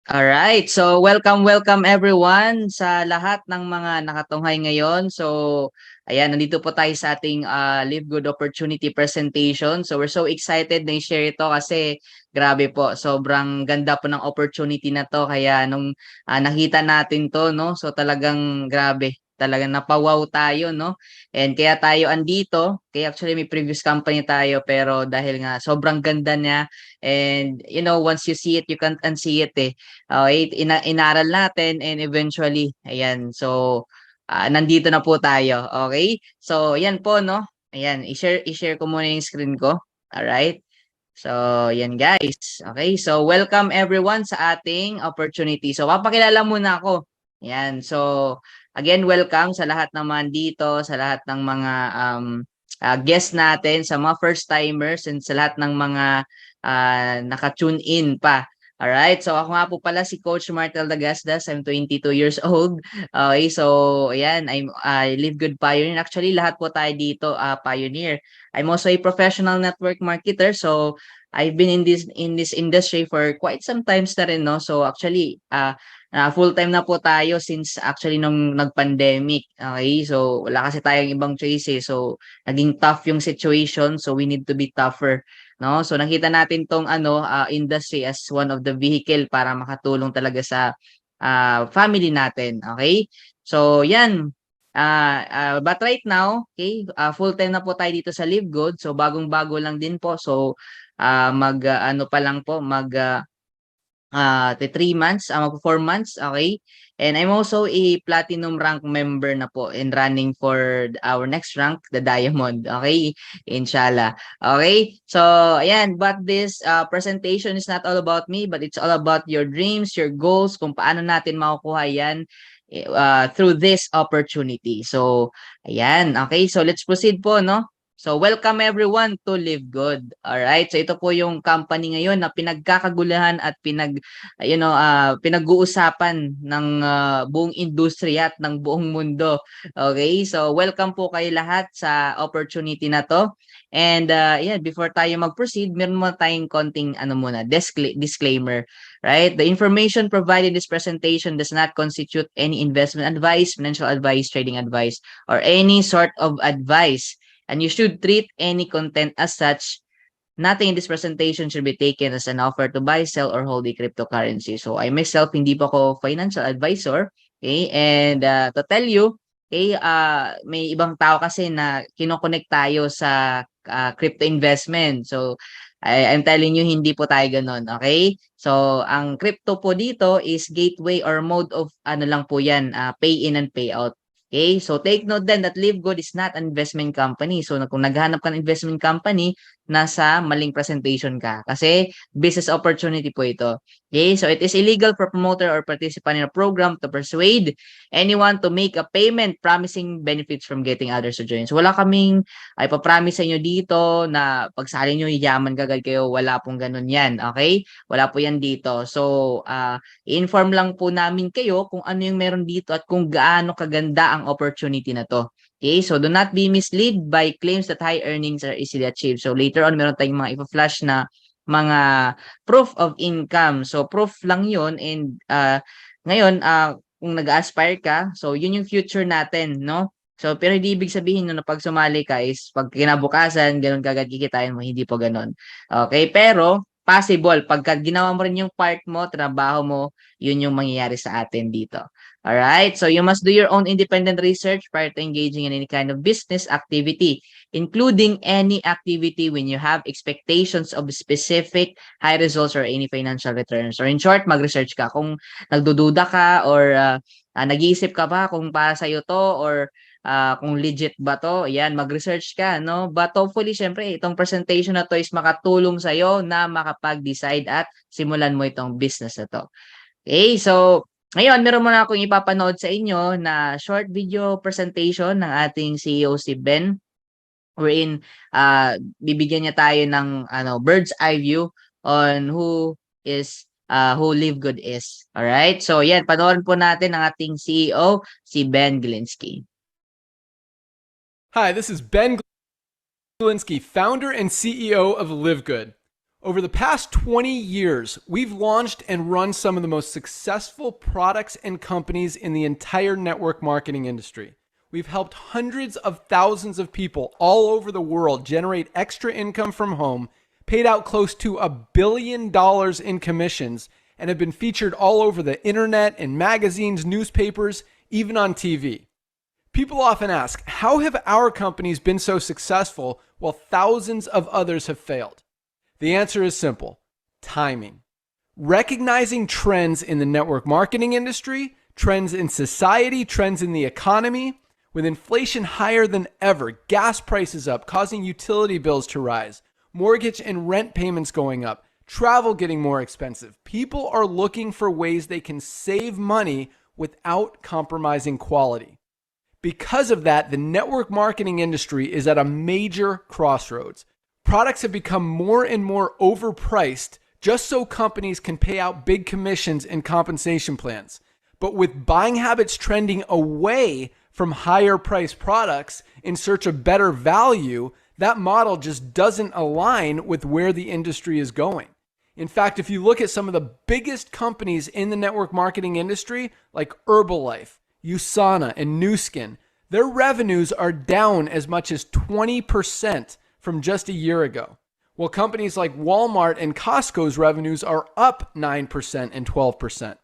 Alright, so welcome everyone sa lahat ng mga nakatunghay ngayon. So, ayan, nandito po tayo sa ating Live Good Opportunity presentation. So, we're so excited na i-share ito kasi grabe po, sobrang ganda po ng opportunity na to. Kaya nung nakita natin to, no? So, talagang grabe. Talagang napawaw tayo, no? And kaya tayo andito. Kaya actually may previous company tayo pero dahil nga sobrang ganda niya and once you see it, you can't unsee it eh. Okay, inaral natin and eventually, ayan. So, nandito na po tayo. Okay? So, ayan po, no? Ayan, i-share ko muna yung screen ko. Alright? So, yan guys. Okay, so welcome everyone sa ating opportunity. So, papakilala muna ako. Ayan, so again, welcome sa lahat naman dito, sa lahat ng mga guests natin, sa mga first-timers, and sa lahat ng mga naka-tune in pa. Alright, so ako nga po pala si Coach Martel Dagasdas. I'm 22 years old. Okay, so ayan, I live good pioneer. Actually, lahat po tayo dito pioneer. I'm also a professional network marketer. So I've been in this industry for quite some times na rin, no? So actually, full-time na po tayo since actually nung nag-pandemic. Okay, so wala kasi tayong ibang choice eh. So naging tough yung situation, so we need to be tougher. No? So nakita natin tong industry as one of the vehicle para makatulong talaga sa family natin, okay? So yan. But right now, okay, full-time na po tayo dito sa Live Good. So bagong-bago lang din po. So ano pa lang po, the 3 months, mag 4 months, okay? And I'm also a platinum rank member na po in running for our next rank, the diamond, okay? Inshallah. Okay? So, ayan, but this presentation is not all about me, but it's all about your dreams, your goals, kung paano natin makukuha yan through this opportunity. So, ayan, okay? So, let's proceed po, no? So, welcome everyone to Live Good. All right? So, ito po yung company ngayon na pinagkakaguluhan at pinag-uusapan ng buong industriya at ng buong mundo. Okay? So, welcome po kayo lahat sa opportunity na to. And yeah, before tayo mag-proceed, meron muna tayong konting disclaimer. Right? The information provided in this presentation does not constitute any investment advice, financial advice, trading advice, or any sort of advice. And you should treat any content as such. Nothing in this presentation should be taken as an offer to buy, sell, or hold a cryptocurrency. So I myself, hindi po ako financial advisor. Okay? And to tell you, okay, may ibang tao kasi na kinokonek tayo sa crypto investment. So I'm telling you, hindi po tayo ganun. Okay? So ang crypto po dito is gateway or mode of ano lang po yan, pay in and pay out. Okay, so take note then that Live Good is not an investment company. So kung naghahanap ka ng investment company, nasa maling presentation ka. Kasi business opportunity po ito. Okay, so it is illegal for promoter or participant in a program to persuade anyone to make a payment promising benefits from getting others to join. So wala kaming ay papromise sa inyo dito na pagsali nyo yaman kagad kayo. Wala pong ganun yan. Okay? Wala po yan dito. So, i-inform lang po namin kayo kung ano yung meron dito at kung gaano kaganda ang opportunity na to. Okay, so do not be misled by claims that high earnings are easily achieved. So later on, meron tayong mga ipa-flash na mga proof of income. So proof lang yun and ngayon, kung nag-aspire ka, so yun yung future natin, no? So pero hindi ibig sabihin no, na pag sumali ka is pag kinabukasan, ganun kagad kikitain mo, hindi po ganun. Okay, pero possible pagka ginawa mo rin yung part mo, trabaho mo, yun yung mangyayari sa atin dito. All right, so you must do your own independent research prior to engaging in any kind of business activity, including any activity when you have expectations of specific high results or any financial returns. Or in short, mag-research ka. Kung nagdududa ka or nag-iisip ka ba kung para sa'yo to or kung legit ba to, yan, mag-research ka, no? But hopefully, syempre, itong presentation na to is makatulong sa'yo na makapag-decide at simulan mo itong business na to. Okay, so ngayon meron muna akong ipapanood sa inyo na short video presentation ng ating CEO si Ben wherein bibigyan niya tayo ng bird's eye view on who Live Good is. All right? So yan, panoorin po natin ang ating CEO si Ben Glinsky. Hi, this is Ben Glinsky, founder and CEO of Live Good. Over the past 20 years, we've launched and run some of the most successful products and companies in the entire network marketing industry. We've helped hundreds of thousands of people all over the world generate extra income from home, paid out close to $1 billion in commissions, and have been featured all over the internet, in magazines, newspapers, even on TV. People often ask, how have our companies been so successful while thousands of others have failed? The answer is simple: timing. Recognizing trends in the network marketing industry, trends in society, trends in the economy. With inflation higher than ever, gas prices up, causing utility bills to rise, mortgage and rent payments going up, travel getting more expensive, people are looking for ways they can save money without compromising quality. Because of that, the network marketing industry is at a major crossroads. Products have become more and more overpriced just so companies can pay out big commissions and compensation plans. But with buying habits trending away from higher priced products in search of better value, that model just doesn't align with where the industry is going. In fact, if you look at some of the biggest companies in the network marketing industry, like Herbalife, USANA, and Nu Skin, their revenues are down as much as 20% from just a year ago, while companies like Walmart and Costco's revenues are up 9% and 12%.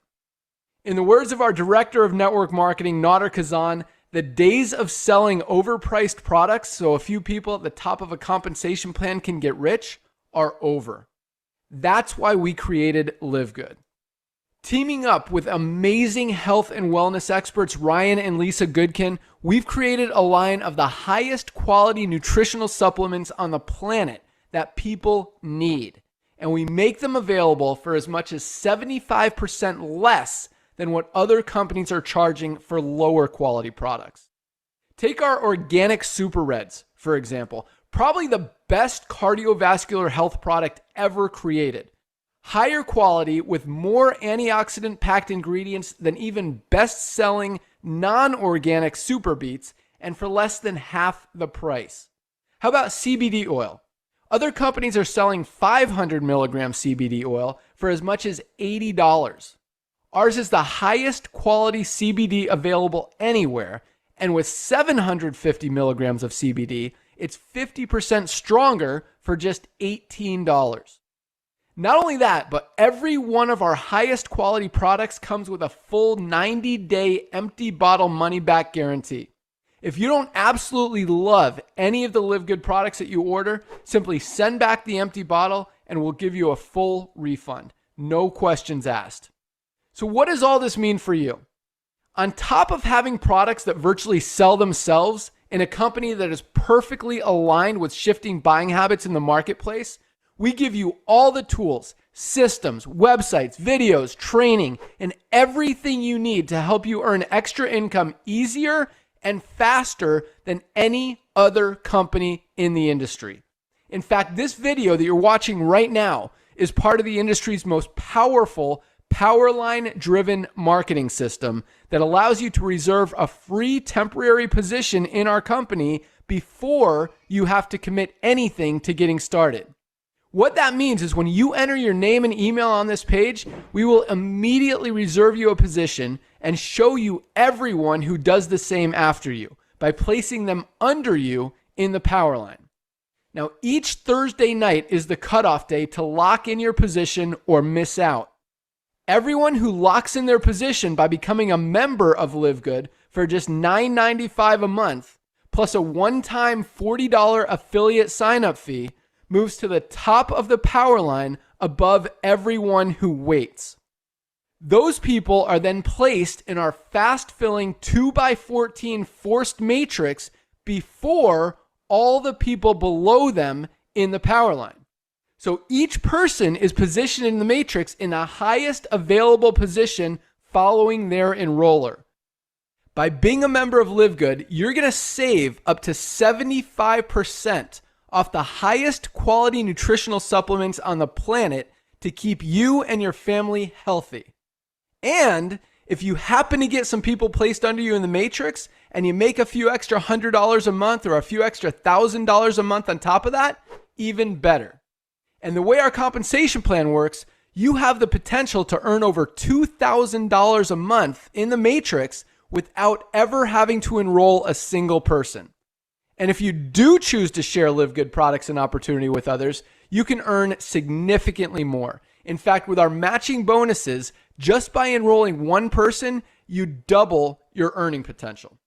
In the words of our director of network marketing, Nader Kazan, the days of selling overpriced products so a few people at the top of a compensation plan can get rich are over. That's why we created Live Good. Teaming up with amazing health and wellness experts Ryan and Lisa Goodkin, we've created a line of the highest quality nutritional supplements on the planet that people need. And we make them available for as much as 75% less than what other companies are charging for lower quality products. Take our organic Super Reds, for example, probably the best cardiovascular health product ever created. Higher quality with more antioxidant packed ingredients than even best-selling non-organic Super Beets, and for less than half the price. How about CBD oil? Other companies are selling 500 milligram CBD oil for as much as $80. Ours is the highest quality CBD available anywhere, and with 750 milligrams of CBD, it's 50% stronger for just $18. Not only that, but every one of our highest quality products comes with a full 90-day empty bottle money-back guarantee. If you don't absolutely love any of the Live Good products that you order, simply send back the empty bottle and we'll give you a full refund. No questions asked. So what does all this mean for you? On top of having products that virtually sell themselves in a company that is perfectly aligned with shifting buying habits in the marketplace, we give you all the tools, systems, websites, videos, training, and everything you need to help you earn extra income easier and faster than any other company in the industry. In fact, this video that you're watching right now is part of the industry's most powerful Powerline-driven marketing system that allows you to reserve a free temporary position in our company before you have to commit anything to getting started. What that means is when you enter your name and email on this page, we will immediately reserve you a position and show you everyone who does the same after you by placing them under you in the Powerline. Now, each Thursday night is the cutoff day to lock in your position or miss out. Everyone who locks in their position by becoming a member of Live Good for just $9.95 a month, plus a one-time $40 affiliate sign-up fee, moves to the top of the Powerline above everyone who waits. Those people are then placed in our fast-filling 2x14 forced matrix before all the people below them in the Powerline. So each person is positioned in the matrix in the highest available position following their enroller. By being a member of Live Good, you're going to save up to 75% off the highest quality nutritional supplements on the planet to keep you and your family healthy. And if you happen to get some people placed under you in the matrix and you make a few extra $100 a month or a few extra $1,000 a month on top of that, even better. And the way our compensation plan works, you have the potential to earn over $2,000 a month in the Matrix without ever having to enroll a single person. And if you do choose to share Live Good products and opportunity with others, you can earn significantly more. In fact, with our matching bonuses, just by enrolling one person, you double your earning potential.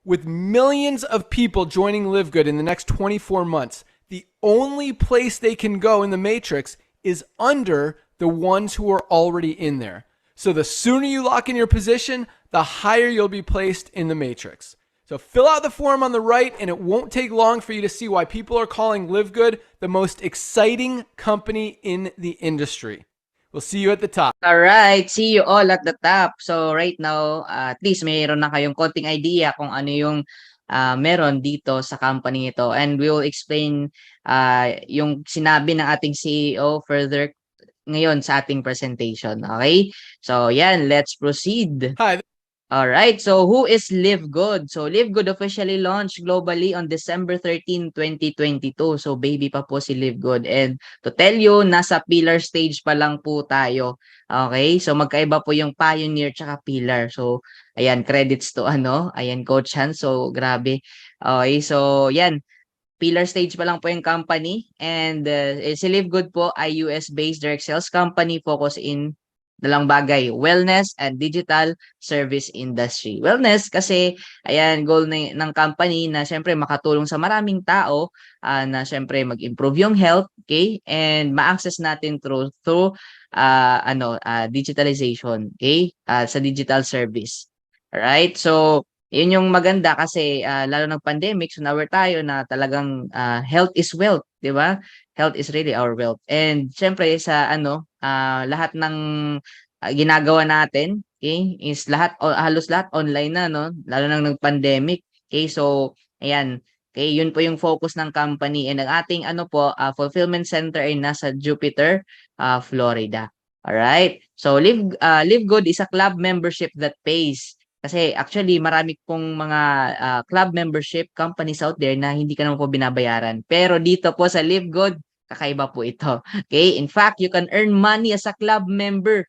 With millions of people joining Live Good in the next 24 months, the only place they can go in the Matrix is under the ones who are already in there. So the sooner you lock in your position, the higher you'll be placed in the Matrix. So fill out the form on the right, and it won't take long for you to see why people are calling Live Good the most exciting company in the industry. We'll see you at the top. All right, see you all at the top. So right now, at least mayroon na kayong konting idea kung ano yung meron dito sa company ito. And we will explain yung sinabi ng ating CEO further ngayon sa ating presentation. Okay? So yan, let's proceed. Hi. All right, so who is Live Good? So Live Good officially launched globally on December 13, 2022. So baby pa po si Live Good. And to tell you, nasa pillar stage pa lang po tayo. Okay, so magkaiba po yung pioneer tsaka pillar. So ayan, credits to ayan Coach Han. So grabe. Okay, so yan. Pillar stage pa lang po yung company. And si Live Good po ay US-based direct sales company focus in dalang bagay, wellness and digital service industry. Wellness kasi ayan goal ng company na syempre makatulong sa maraming tao na syempre mag-improve yung health, okay? And ma-access natin through digitalization, okay? Sa digital service. All right? So yun yung maganda kasi lalo ng pandemic, so aware tayo na talagang health is wealth, 'di ba? Health is really our wealth. And syempre sa lahat ng ginagawa natin, okay, is halos lahat online na, no? Lalo na ng pandemic. Okay, so ayan, okay, yun po yung focus ng company. And ang ating fulfillment center ay nasa Jupiter, Florida. All right. So Live Good is a club membership that pays. Kasi actually marami pong mga club membership companies out there na hindi ka naman po binabayaran. Pero dito po sa Live Good, kakaiba po ito. Okay? In fact, you can earn money as a club member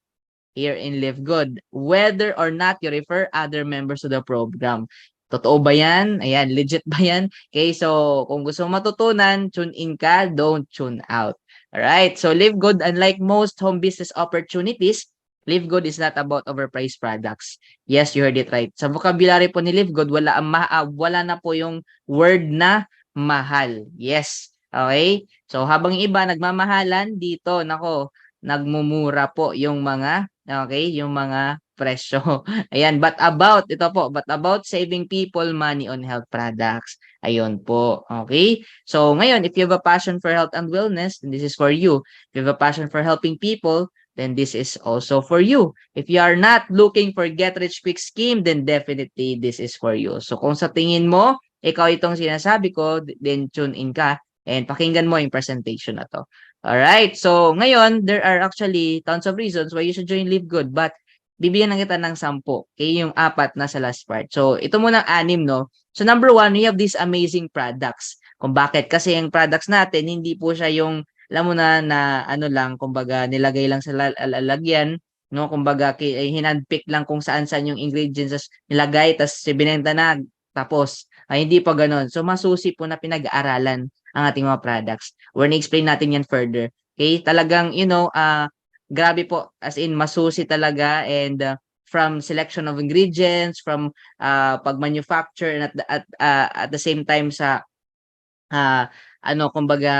here in Live Good, whether or not you refer other members to the program. Totoo ba yan? Ayan, legit ba yan? Okay, so kung gusto mo matutunan, tune in ka, don't tune out. Alright, so Live Good, unlike most home business opportunities, Live Good is not about overpriced products. Yes, you heard it right. Sa vocabulary po ni Live Good, wala na po yung word na mahal. Yes. Okay? So habang iba nagmamahalan dito, nako, nagmumura po yung mga presyo. Ayan, but about saving people money on health products. Ayun po. Okay? So ngayon, if you have a passion for health and wellness, then this is for you. If you have a passion for helping people, then this is also for you. If you are not looking for get-rich-quick scheme, then definitely this is for you. So kung sa tingin mo, ikaw itong sinasabi ko, then tune in ka and pakinggan mo yung presentation na to. Alright, so ngayon, there are actually tons of reasons why you should join Live Good, but bibigyan na kita ng 10. Okay, yung 4 na sa last part. So ito muna 6, no? So number 1, we have these amazing products. Kung bakit? Kasi yung products natin, hindi po siya yung alam mo na lang, kumbaga nilagay lang sa lalagyan, no? Kumbaga hinandpick lang kung saan-saan yung ingredients nilagay, tas binenta na, tapos hindi pa ganoon. So masusi po na pinag-aaralan ang ating mga products. We're na-explain natin yan further. Okay? Talagang, grabe po, as in masusi talaga, and from selection of ingredients, from pag-manufacture, and at the same time sa kumbaga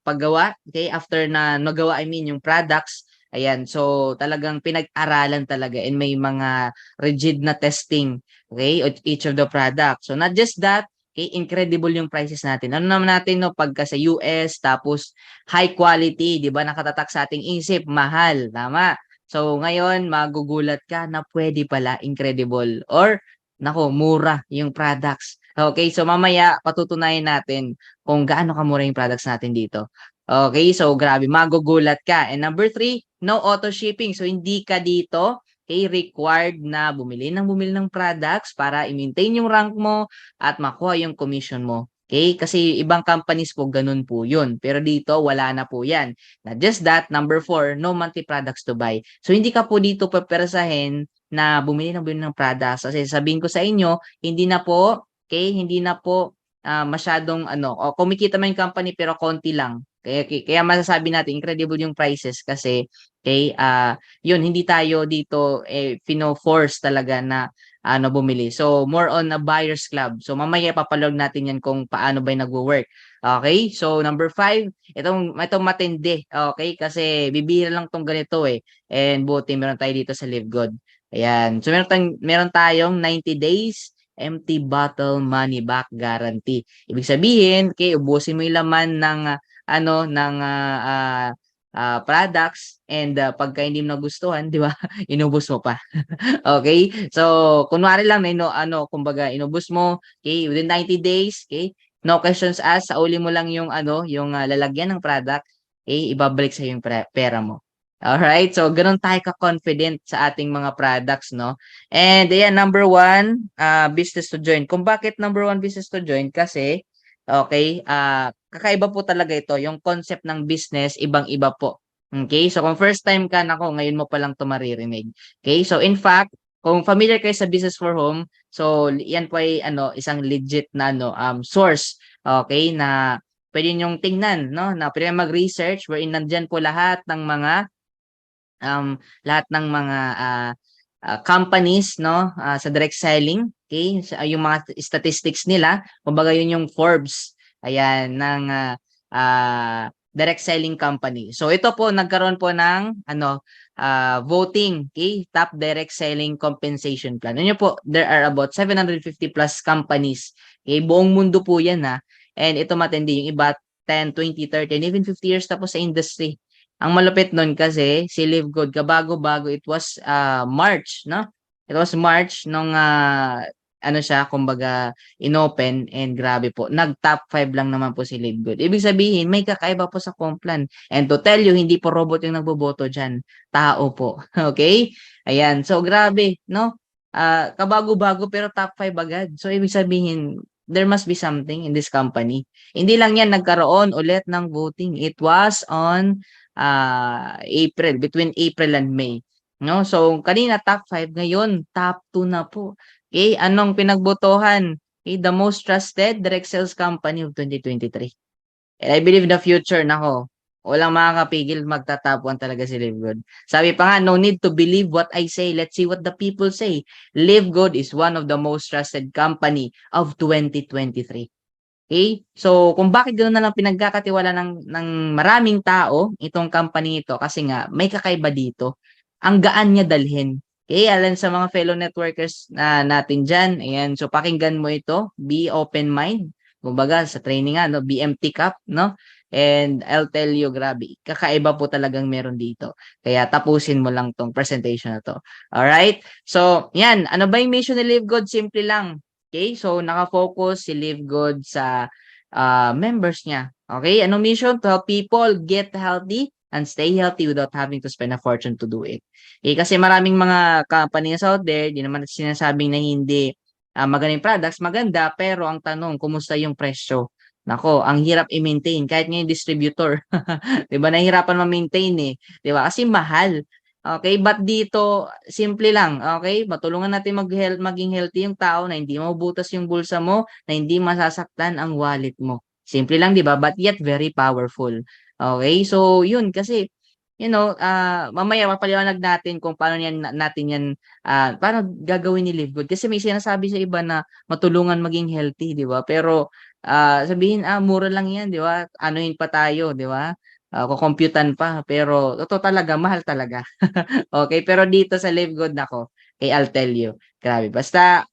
paggawa, okay, after na nagawa, yung products, ayan, so talagang pinag-aralan talaga, and may mga rigid na testing, okay, each of the products. So not just that, okay, incredible yung prices natin. Ano naman natin, no, pagka sa US, tapos high quality, di ba, nakatatak sa ating isip, mahal, tama. So ngayon, magugulat ka na pwede pala incredible, or nako, mura yung products. Okay, so mamaya patutunayan natin kung gaano kamura yung products natin dito. Okay, so grabe, magugulat ka. And number 3, no auto shipping. So hindi ka dito required na bumili ng products para i-maintain yung rank mo at makuha yung commission mo. Okay? Kasi ibang companies po, ganun po yun. Pero dito, wala na po yan. Not just that, number 4, no monthly products to buy. So, hindi ka po dito papersahin na bumili ng products. Kasi sabihin ko sa inyo, hindi na po, okay, hindi na po masyadong o kumikita man yung company pero konti lang. Kaya masasabi natin incredible yung prices kasi okay, yun hindi tayo dito fino-force talaga na bumili. So more on a buyer's club. So mamaya papalog natin yan kung paano ba yung nagwo-work. Okay? So number 5, itong matindi. Okay? Kasi bibihira lang tong ganito And buti meron tayo dito sa Live Good. Ayan. So meron tayong 90 days empty bottle money back guarantee. Ibig sabihin, okay, ubusin mo yung laman ng products and pagka hindi mo nagustuhan, di ba? Inubos mo pa. Okay? So, kunwari lang na kumbaga inubos mo, okay, within 90 days, okay? No questions asked, sauli mo lang yung yung lalagyan ng product, okay, ibabalik sa yung pera mo. Alright, so ganun tayo ka-confident sa ating mga products, no? And ayan, number 1, business to join. Kung bakit number 1 business to join? Kasi, okay, kakaiba po talaga ito. Yung concept ng business, ibang-iba po. Okay, so kung first time ka, nako, ngayon mo pa lang ito maririnig. Okay, so in fact, kung familiar kayo sa business for home, so yan po ay isang legit na source, okay, na pwede niyong tingnan, no? Na pwede mag-research wherein nandiyan po lahat ng mga companies, no, sa direct selling, okay? Yung mga statistics nila, kumbaga yun yung Forbes, ayan, ng direct selling company. So ito po nagkaroon po ng voting, okay? Top direct selling compensation plan. Ano po, there are about 750 plus companies. Okay, buong mundo po 'yan And ito matindi yung iba 10, 20, 30, and even 50 years tapos sa industry. Ang malupit nun kasi si Live Good kabago-bago, it was March, no? It was March nung siya kumbaga inopen and grabe po. Nag-top 5 lang naman po si Live Good. Ibig sabihin may kakaiba po sa Complan. And to tell you, hindi po robot yung nagboboto diyan, tao po. Okay? Ayan. So grabe, no? Kabago-bago pero top 5 agad. So ibig sabihin there must be something in this company. Hindi lang yan nagkaroon ulit ng voting. It was on April, between April and May. No? So, kanina top 5, ngayon top 2 na po. Okay, anong pinagbotohan? Okay, the most trusted direct sales company of 2023. And I believe in the future, nako, walang makakapigil, magta-top 1 talaga si Live Good. Sabi pa nga, no need to believe what I say. Let's see what the people say. Live Good is one of the most trusted company of 2023. Okay? So, kung bakit gano'n na lang pinagkakatiwala ng maraming tao itong company ito kasi nga may kakaiba dito. Ang gaan niya dalhin. Okay? Alam sa mga fellow networkers natin dyan. Ayan. So, pakinggan mo ito. Be open mind. Kumbaga, sa training be empty cup, no? And I'll tell you, grabe, kakaiba po talagang meron dito. Kaya tapusin mo lang tong presentation na to. Alright? So, yan. Ano ba yung mission ni Live Good? Simple lang. Okay, so nakafocus si Live Good sa members niya. Okay, anong mission? To help people get healthy and stay healthy without having to spend a fortune to do it. Okay, kasi maraming mga companies out there, di naman sinasabing na hindi magaling products, maganda, pero ang tanong, kumusta yung presyo? Nako, ang hirap i-maintain kahit ngayon distributor. 'Di ba? Nahihirapan ma-maintain 'di ba? Kasi mahal. Okay, but dito simple lang, okay? Matulungan natin maging healthy yung tao na hindi mabubutas yung bulsa mo, na hindi masasaktan ang wallet mo. Simple lang, 'di ba? But yet very powerful. Okay? So, yun kasi mamaya mapaliwanag natin kung paano natin yan paano gagawin ni Live Good. Kasi may sinasabi sa iba na matulungan maging healthy, 'di ba? Pero sabihin mura lang 'yan, 'di ba? Anuhin pa tayo, 'di ba? Kukomputan pa, pero totoo talaga mahal talaga. Okay, pero dito sa Live Good nako, I'll tell you, grabe. Basta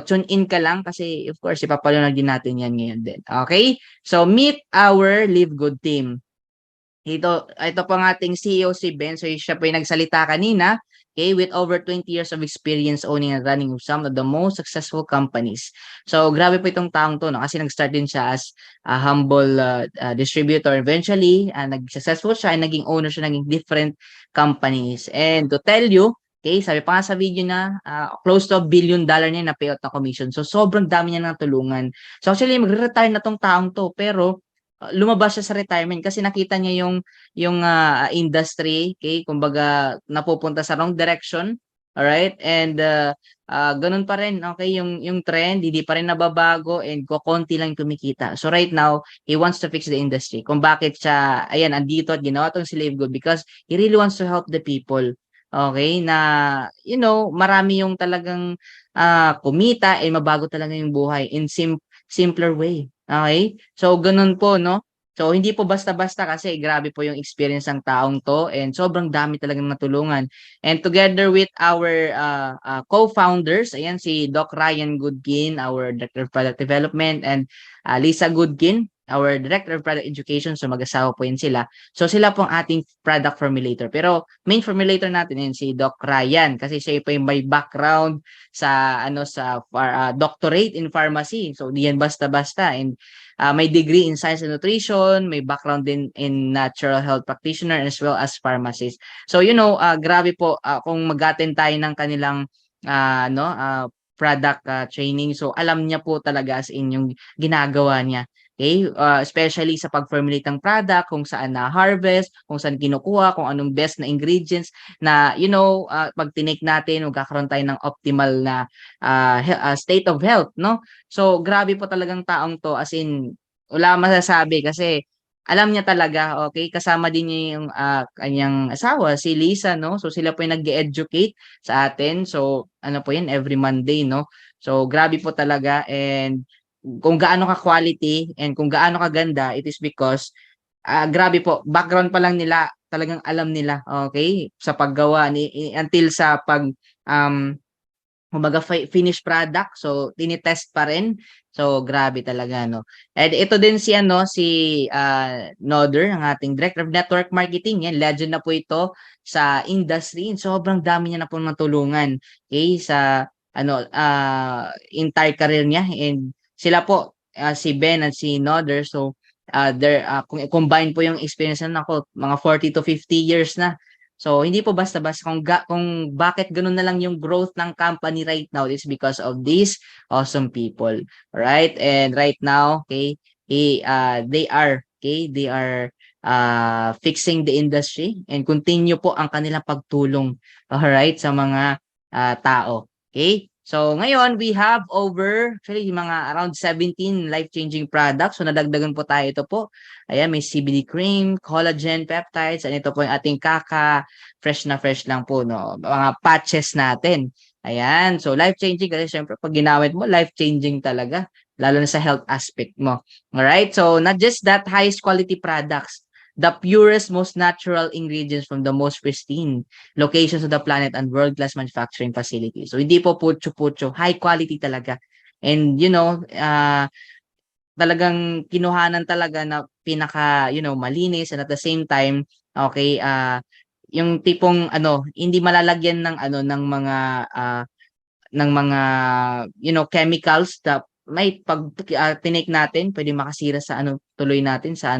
tune in ka lang kasi of course ipapaliwanag din natin 'yan ngayon din. Okay? So meet our Live Good team. Ito po ang ating CEO si Ben. So siya po yung nagsalita kanina. Okay, with over 20 years of experience owning and running some of the most successful companies. So grabe po itong taong to, no? Kasi nag-start din siya as a humble distributor. Eventually, nag-successful siya and naging owner siya ng different companies. And to tell you, Okay, sabi pa nga sa video na close to $1 billion niya na payout na commission. So sobrang dami niya natulungan. So actually magre-retire na tong taong to, pero lumabas siya sa retirement kasi nakita niya yung industry, okay? Kumbaga napupunta sa wrong direction. All right? And ganun pa rin, okay, yung trend hindi pa rin nababago and kokonti lang kumikita. So right now, he wants to fix the industry. Kung bakit siya ayan andito at ginawa tong Slave Good because he really wants to help the people. Okay, na marami yung talagang kumita eh mabago talaga yung buhay in simpler way. Okay? So ganun po, no? So hindi po basta-basta kasi grabe po yung experience ng taong to and sobrang dami talagang natulungan. And together with our co-founders, ayan si Doc Ryan Goodkin, our Director of Product Development, and Lisa Goodkin, our Director of Product Education. So mag-asawa po yun sila. So sila po ang ating product formulator. Pero main formulator natin yun si Doc Ryan kasi siya po yung may background sa doctorate in pharmacy. So di yan basta-basta and may degree in science and nutrition, may background din in natural health practitioner as well as pharmacist. So grabe po kung mag-attend tayo ng kanilang product training. So alam niya po talaga as in yung ginagawa niya. Okay? Especially sa pag-formulate ng product, kung saan na-harvest, kung saan kinukuha, kung anong best na ingredients na, pag tinake natin, magkakaroon tayo ng optimal na state of health, no? So, grabe po talagang taong to, as in, wala masasabi kasi alam niya talaga, okay? Kasama din niya yung kanyang asawa, si Lisa, no? So, sila po yung nag-educate sa atin. So, ano po yun, every Monday, no? So, grabe po talaga and kung gaano ka-quality and kung gaano kaganda, it is because grabe po, background pa lang nila, talagang alam nila, okay, sa paggawa until sa kumbaga finished product. So tinitest pa rin. So grabe talaga, no. And ito din si Noder, ang ating Director of Network Marketing. Yan, legend na po ito sa industry. Sobrang dami niya na po natulungan, okay, sa entire career niya and sila po, si Ben at si Noder, so kung i-combine po yung experience na ako, mga 40 to 50 years na. So hindi po basta-basta kung bakit ganun na lang yung growth ng company right now is because of these awesome people. Right? And right now, okay, they are fixing the industry and continue po ang kanilang pagtulong, all right, sa mga tao. Okay? So ngayon we have actually mga around 17 life-changing products. So nadagdagan po tayo ito po. Ayan, may CBD cream, collagen, peptides, and ito po yung ating fresh na fresh lang po, no? Mga patches natin. Ayan, so life-changing kasi syempre pag ginamit mo, life-changing talaga, lalo na sa health aspect mo. Alright, so not just that, highest quality products, the purest, most natural ingredients from the most pristine locations of the planet and world-class manufacturing facilities. So hindi po putyo-putyo, high quality talaga. And talagang kinuhanan talaga na pinaka, malinis and at the same time, okay, yung tipong hindi malalagyan ng mga chemicals na may pag tinake natin pwede makasira sa tuloy natin sa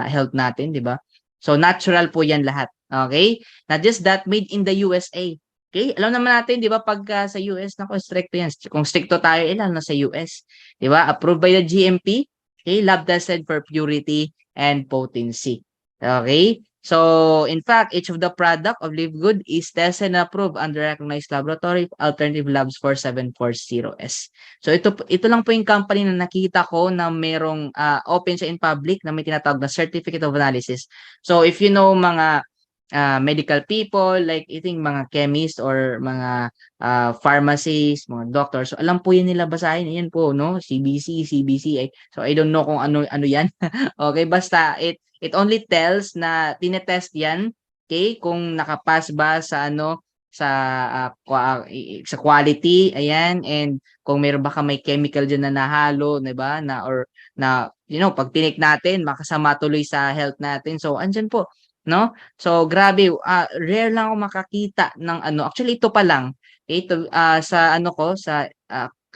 health natin, di ba? So natural po yan lahat. Okay? Not just that, made in the USA. Okay? Alam naman natin, di ba, pagka sa US, nako, stricto yan. Kung stricto tayo, lalo na sa US. Di ba? Approved by the GMP. Okay? Lab tested for purity and potency. Okay? So, in fact, each of the product of Live Good is tested and approved under recognized laboratory Alternative Labs 4740S. So, ito lang po yung company na nakita ko na merong open siya in public na may tinatawag na Certificate of Analysis. So, if you know mga medical people, like I think mga chemists or mga pharmacists, mga doctors, so alam po yun nila basahin. Yan po, no? CBC, CBC. So, I don't know kung ano yan. Okay, basta it only tells na tinetest yan, okay, kung nakapass ba sa sa quality, ayan, and kung meron baka may chemical diyan na nahalo, 'di ba? Or pag tinake natin makasama tuloy sa health natin. So andyan po, no? So grabe, rare lang ako makakita ng actually ito pa lang, ito sa sa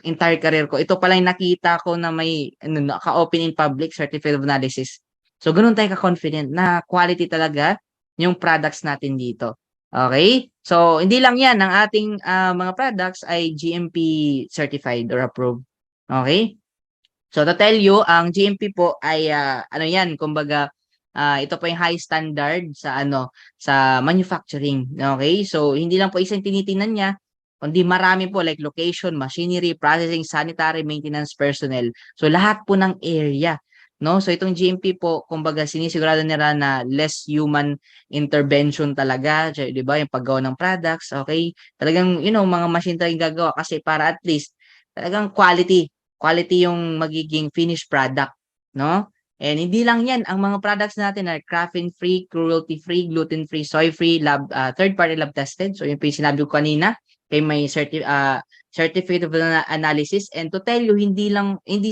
entire career ko, ito pa lang nakita ko na may naka-open in public Certificate of Analysis. So, ganun tayo ka-confident na quality talaga yung products natin dito. Okay? So, hindi lang yan, ang ating mga products ay GMP certified or approved. Okay? So to tell you, ang GMP po ay ano 'yan, kumbaga ito po yung high standard sa sa manufacturing. Okay? So hindi lang po isang tinitingnan niya, kundi marami po like location, machinery, processing, sanitary, maintenance personnel. So lahat po ng area, no? So itong GMP po, kumbaga sinisigurado nila na less human intervention talaga, 'di ba? Yung paggawa ng products, okay? Talagang mga machine talagang gagawa kasi para at least talagang quality yung magiging finished product, no? And hindi lang 'yan, ang mga products natin are graphene-free, cruelty-free, gluten-free, soy-free, third-party lab tested. So yun po yung sinabi ko kanina, may certificate of analysis. And to tell you, hindi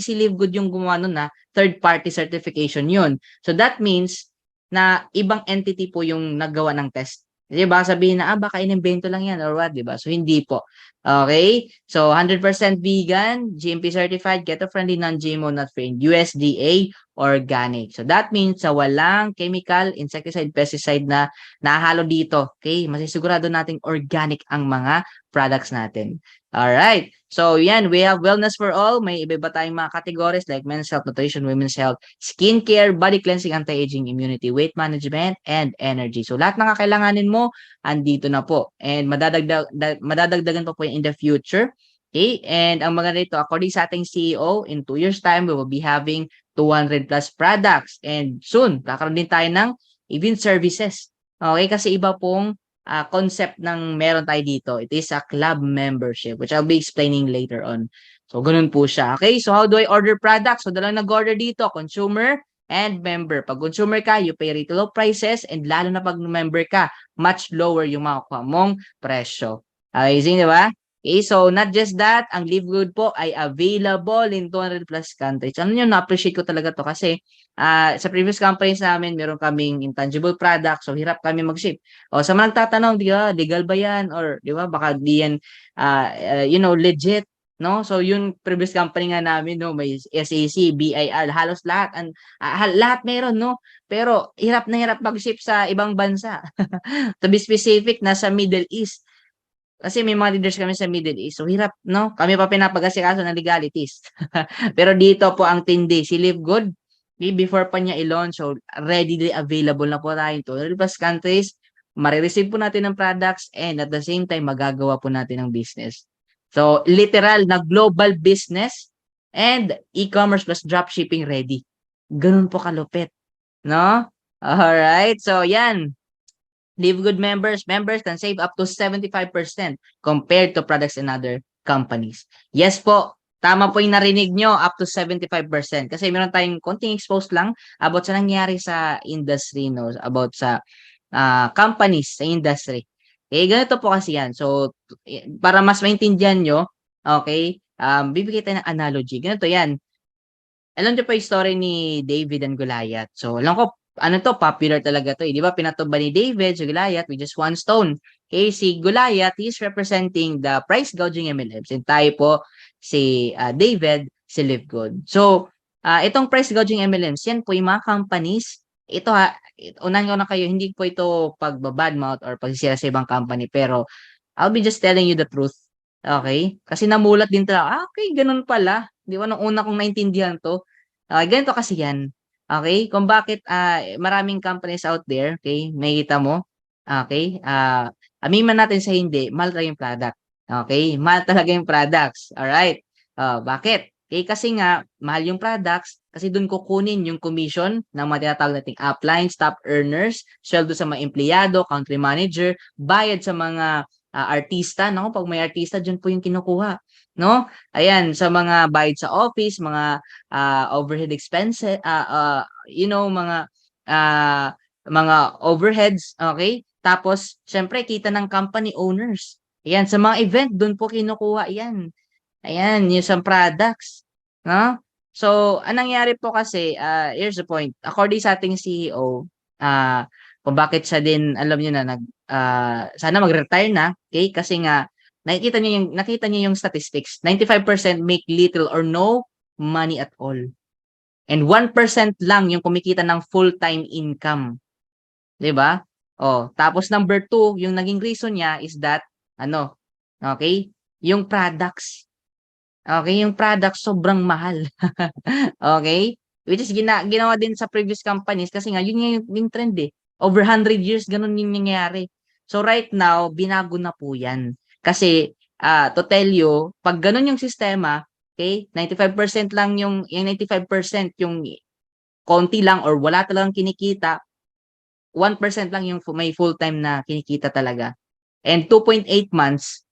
si Live Good yung gumawa nun, third-party certification yun. So that means na ibang entity po yung naggawa ng test. 'Di ba? Sabihin na, baka inimbento lang 'yan or what, 'di ba? So hindi po. Okay? So 100% vegan, GMP certified, keto-friendly, non-GMO, not free, USDA organic. So that means sa walang chemical, insecticide, pesticide na nahalo dito. Okay? Masisigurado nating organic ang mga products natin. Alright. So yan, we have wellness for all. May iba-iba tayong mga categories like men's health, nutrition, women's health, skincare, body cleansing, anti-aging, immunity, weight management, and energy. So lahat ng kakailanganin mo, andito na po. And madadagdagan pa po yan in the future. Okay? And ang mga nito, according sa ating CEO, in 2 years time, we will be having 200 plus products. And soon, kakaroon din tayo ng even services. Okay? Kasi iba pong concept ng meron tayo dito. It is a club membership, which I'll be explaining later on. So, ganun po siya. Okay? So, how do I order products? So, dalang nag-order dito, consumer and member. Pag consumer ka, you pay retail prices, and lalo na pag member ka, much lower yung makukuha mong presyo. Amazing, di ba? Okay, so not just that, ang Live Good po ay available in 200 plus countries. Ano yun, na-appreciate ko talaga to kasi sa previous companies namin, meron kaming intangible products, so hirap kami mag-ship. O sa mga nagtatanong, di ba, legal ba yan? Or di ba, baka di yan, legit. No? So yung previous company nga namin, no, may SAC, BIR, halos lahat, lahat meron, no? Pero hirap na hirap mag-ship sa ibang bansa. To be specific, nasa Middle East. Kasi may mga leaders kami sa Middle East. So hirap, no? Kami pa pinapag-asikaso ng legalities. Pero dito po ang tindi. Si Live Good, before pa niya i-launch, so readily available na po tayo to 100 plus countries. Marireceive po natin ng products and at the same time, magagawa po natin ng business. So literal na global business and e-commerce plus dropshipping ready. Ganun po kalupit. No? Alright. So yan. Live Good members can save up to 75% compared to products in other companies. Yes po, tama po yung narinig nyo, up to 75%. Kasi meron tayong konting exposed lang about sa nangyari sa industry, no? About sa companies sa industry. Okay, ganito po kasi yan. So, para mas maintindihan nyo, okay, bibigay tayo ng analogy. Ganito yan. Alam niyo pa yung story ni David and Goliath. So, alam ko, popular talaga to eh. Di ba, pinatumba ni David si Goliath with just one stone. Okay, si Goliath, he is representing the price gouging MLMs. And tayo po, si David, si Live Good. So, itong price gouging MLMs, yan po yung mga companies. Ito unahin ko na kayo, hindi po ito pagbabadmouth or pagsisira sa ibang company. Pero, I'll be just telling you the truth. Okay? Kasi namulat din talaga, okay, ganun pala. Di ba, nung una kong naintindihan to, ganito kasi yan. Okay? Kung bakit maraming companies out there, okay, makikita mo, okay, amin man natin sa hindi, mahal talaga yung product. Okay? Mahal talaga yung products. Alright? Bakit? Okay, kasi nga, mahal yung products, kasi doon kukunin yung commission ng mga tinatawag nating uplines, top earners, sweldo sa mga empleyado, country manager, bayad sa mga artista, no? Pag may artista, dyan po yung kinukuha, no? Ayan, sa mga bayad sa office, mga overhead expenses, mga overheads, okay? Tapos, syempre, kita ng company owners. Ayan, sa mga event, doon po kinukuha yan. Ayan, yung sa products, no? So, anong nangyari po kasi, here's the point. According sa ating CEO, kung bakit siya din, alam niyo na, sana mag-retire na, okay? Kasi nga, nakita niyo yung statistics. 95% make little or no money at all. And 1% lang yung kumikita ng full-time income. 'Di ba? Tapos number 2, yung naging reason niya is that ano, okay, yung products. Okay, yung products sobrang mahal. Okay? Which is ginawa din sa previous companies kasi nga yun nga yung trend eh. Over 100 years ganun yung nangyayari. So right now, binago na po yan. Kasi to tell you, pag ganun yung sistema, okay, 95% lang yung 95% yung konti lang or wala talagang kinikita, 1% lang yung may full-time na kinikita talaga. And 2.8 months,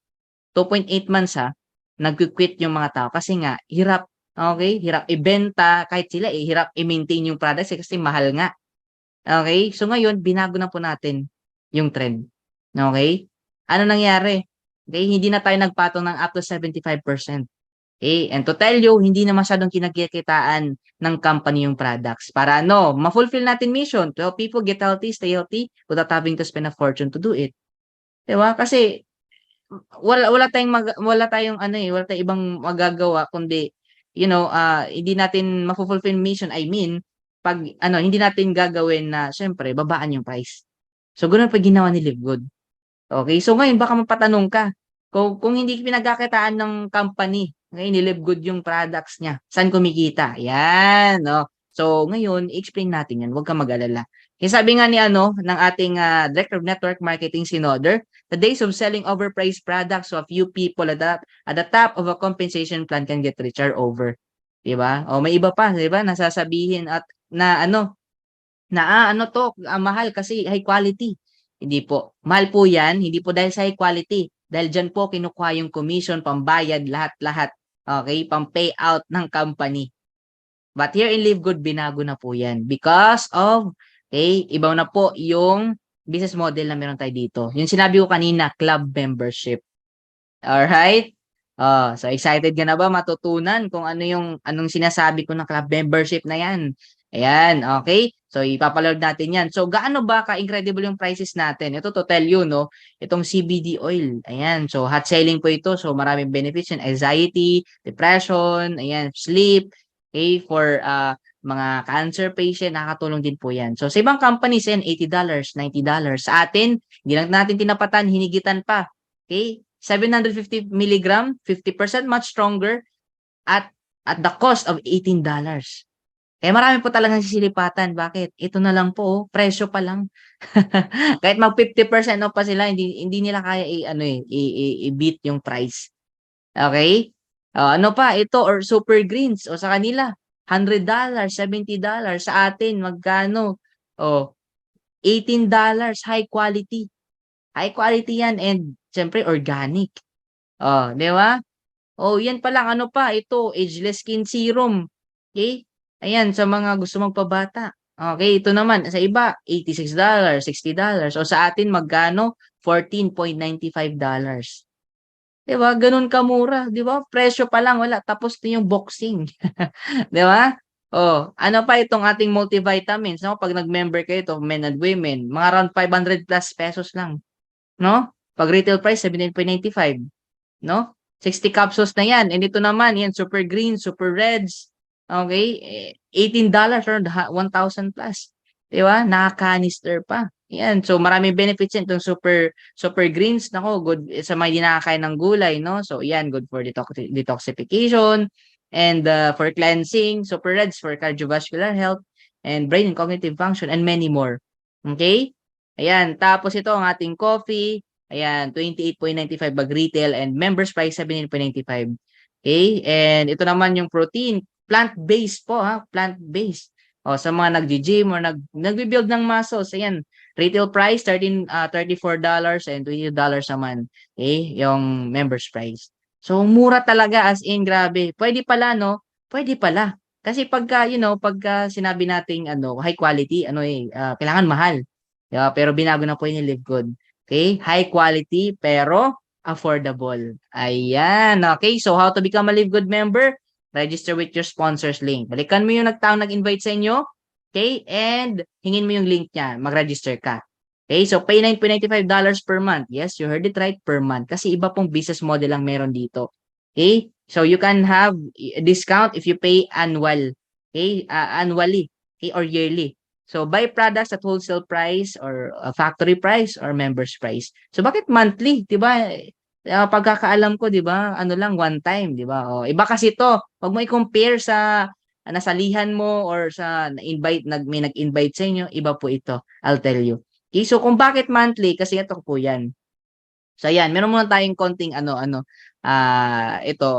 2.8 months nagki-quit yung mga tao kasi nga hirap, okay, hirap ibenta kahit sila hirap i-maintain yung products kasi mahal nga. Okay? So ngayon binago na po natin yung trend. Okay? Ano nangyari? Okay, hindi na tayo nagpatong ng up to 75%. Okay? And to tell you, hindi na masyadong kinakikitaan ng company yung products. Para ano, ma-fulfill natin mission to help people get healthy, stay healthy without having to spend a fortune to do it. 'Di ba? Kasi wala tayong ano wala tayong ibang magagawa kundi hindi natin mafo-fulfill mission. I mean, 'pag ano, hindi natin gagawin na siyempre babaan yung price. So gano'n pa ginawa ni Live Good. Okay, so ngayon baka mapatanong ka, kung hindi pinagkakitaan ng company, ngayon ni Live Good yung products niya, saan kumikita? Yan, oh. So ngayon i-explain natin yan, huwag kang mag-alala. Kasi sabi nga ni ng ating Director of Network Marketing si Noder, the days of selling overpriced products to a few people at the top of a compensation plan can get rich are over. 'Di ba? O may iba pa, 'di ba? Nasasabihin at na mahal kasi high quality. Hindi po. Mahal po 'yan, hindi po dahil sa high quality. Dahil diyan po kinukuha yung commission, pambayad, lahat-lahat. Okay, pang-payout ng company. But here in Live Good, binago na po 'yan because of iba na po yung business model na meron tayo dito. Yung sinabi ko kanina, club membership. Alright? So excited ka na ba matutunan kung anong sinasabi ko ng club membership na 'yan? Ayan, okay? So ipapaload natin 'yan. So gaano ba ka-incredible yung prices natin? Ito to tell you, no, itong CBD oil. Ayan, so hot selling po ito. So maraming benefits yan, anxiety, depression, ayan, sleep, okay, for mga cancer patient, nakakatulong din po 'yan. So sa ibang companies yan, $80, $90. Sa atin, hindi lang natin tinapatan, hinigitan pa. Okay? 750 milligram, 50% much stronger at the cost of $18. Kaya marami po talagang sisilipatan. Bakit? Ito na lang po, presyo pa lang. Kahit mag 50% off pa sila, hindi nila kaya i-beat yung price. Okay? Ano pa? Ito or super greens o sa kanila, $100, $70. Sa atin, magkano? $18, high quality. High quality yan and siyempre organic. 'Di ba? Yan pa lang ano pa, ito ageless skin serum. Okay? Ayan sa mga gusto magpabata. Okay, ito naman sa iba $86, $60 o sa atin magkano? $14.95. 'Di ba? Gano'n kamura, 'di ba? Presyo pa lang wala tapos na yung boxing. 'Di ba? Ano pa itong ating multivitamins, no? Pag nag-member kayo to, men and women, mga around 500 plus pesos lang. No? Pag retail price, 79.95, no? 60 capsules na yan. And ito naman, yan, super green, super reds. Okay? $18 or 1,000 plus. Di ba? Nakakanister pa. Yan. So, maraming benefits yan. Itong super greens, nako, good sa mga hindi nakakain ng gulay, no? So, yan, good for detoxification and for cleansing. Super reds for cardiovascular health and brain and cognitive function and many more. Okay? Ayan, tapos ito ang ating coffee. Ayan, 28.95 bag retail and members price 17.95. Okay? And ito naman yung protein, plant-based po plant-based. Sa mga naggi-gym or nagbi-build ng muscles, ayan, retail price $34 and $20 naman. Okay? Yung members price. So mura talaga as in grabe. Pwede pala no? Pwede pala. Kasi pagka sinabi nating high quality, kailangan mahal. Pero binago na po yun yung Live Good. Okay? High quality pero affordable. Ayan. Okay, so how to become a Live Good member? Register with your sponsors link. Balikan mo yung nag-invite sa inyo. Okay? And hingin mo yung link niya. Mag-register ka. Okay? So pay $9.95 per month. Yes, you heard it right, per month. Kasi iba pong business model ang meron dito. Okay? So you can have a discount if you pay annual. Okay? Annually. Okay? Or yearly. So, buy products at wholesale price or factory price or members price. So, bakit monthly? 'Di ba? Pagkakaalam ko, 'di ba? Ano lang one time, 'di ba? Oh, iba kasi 'to. Wag mo i-compare sa nasalihan mo or sa na-invite may nag-invite sa inyo, iba po ito. I'll tell you. Okay, so kung bakit monthly kasi ito po 'yan. So ayan, meron muna tayong konting ito,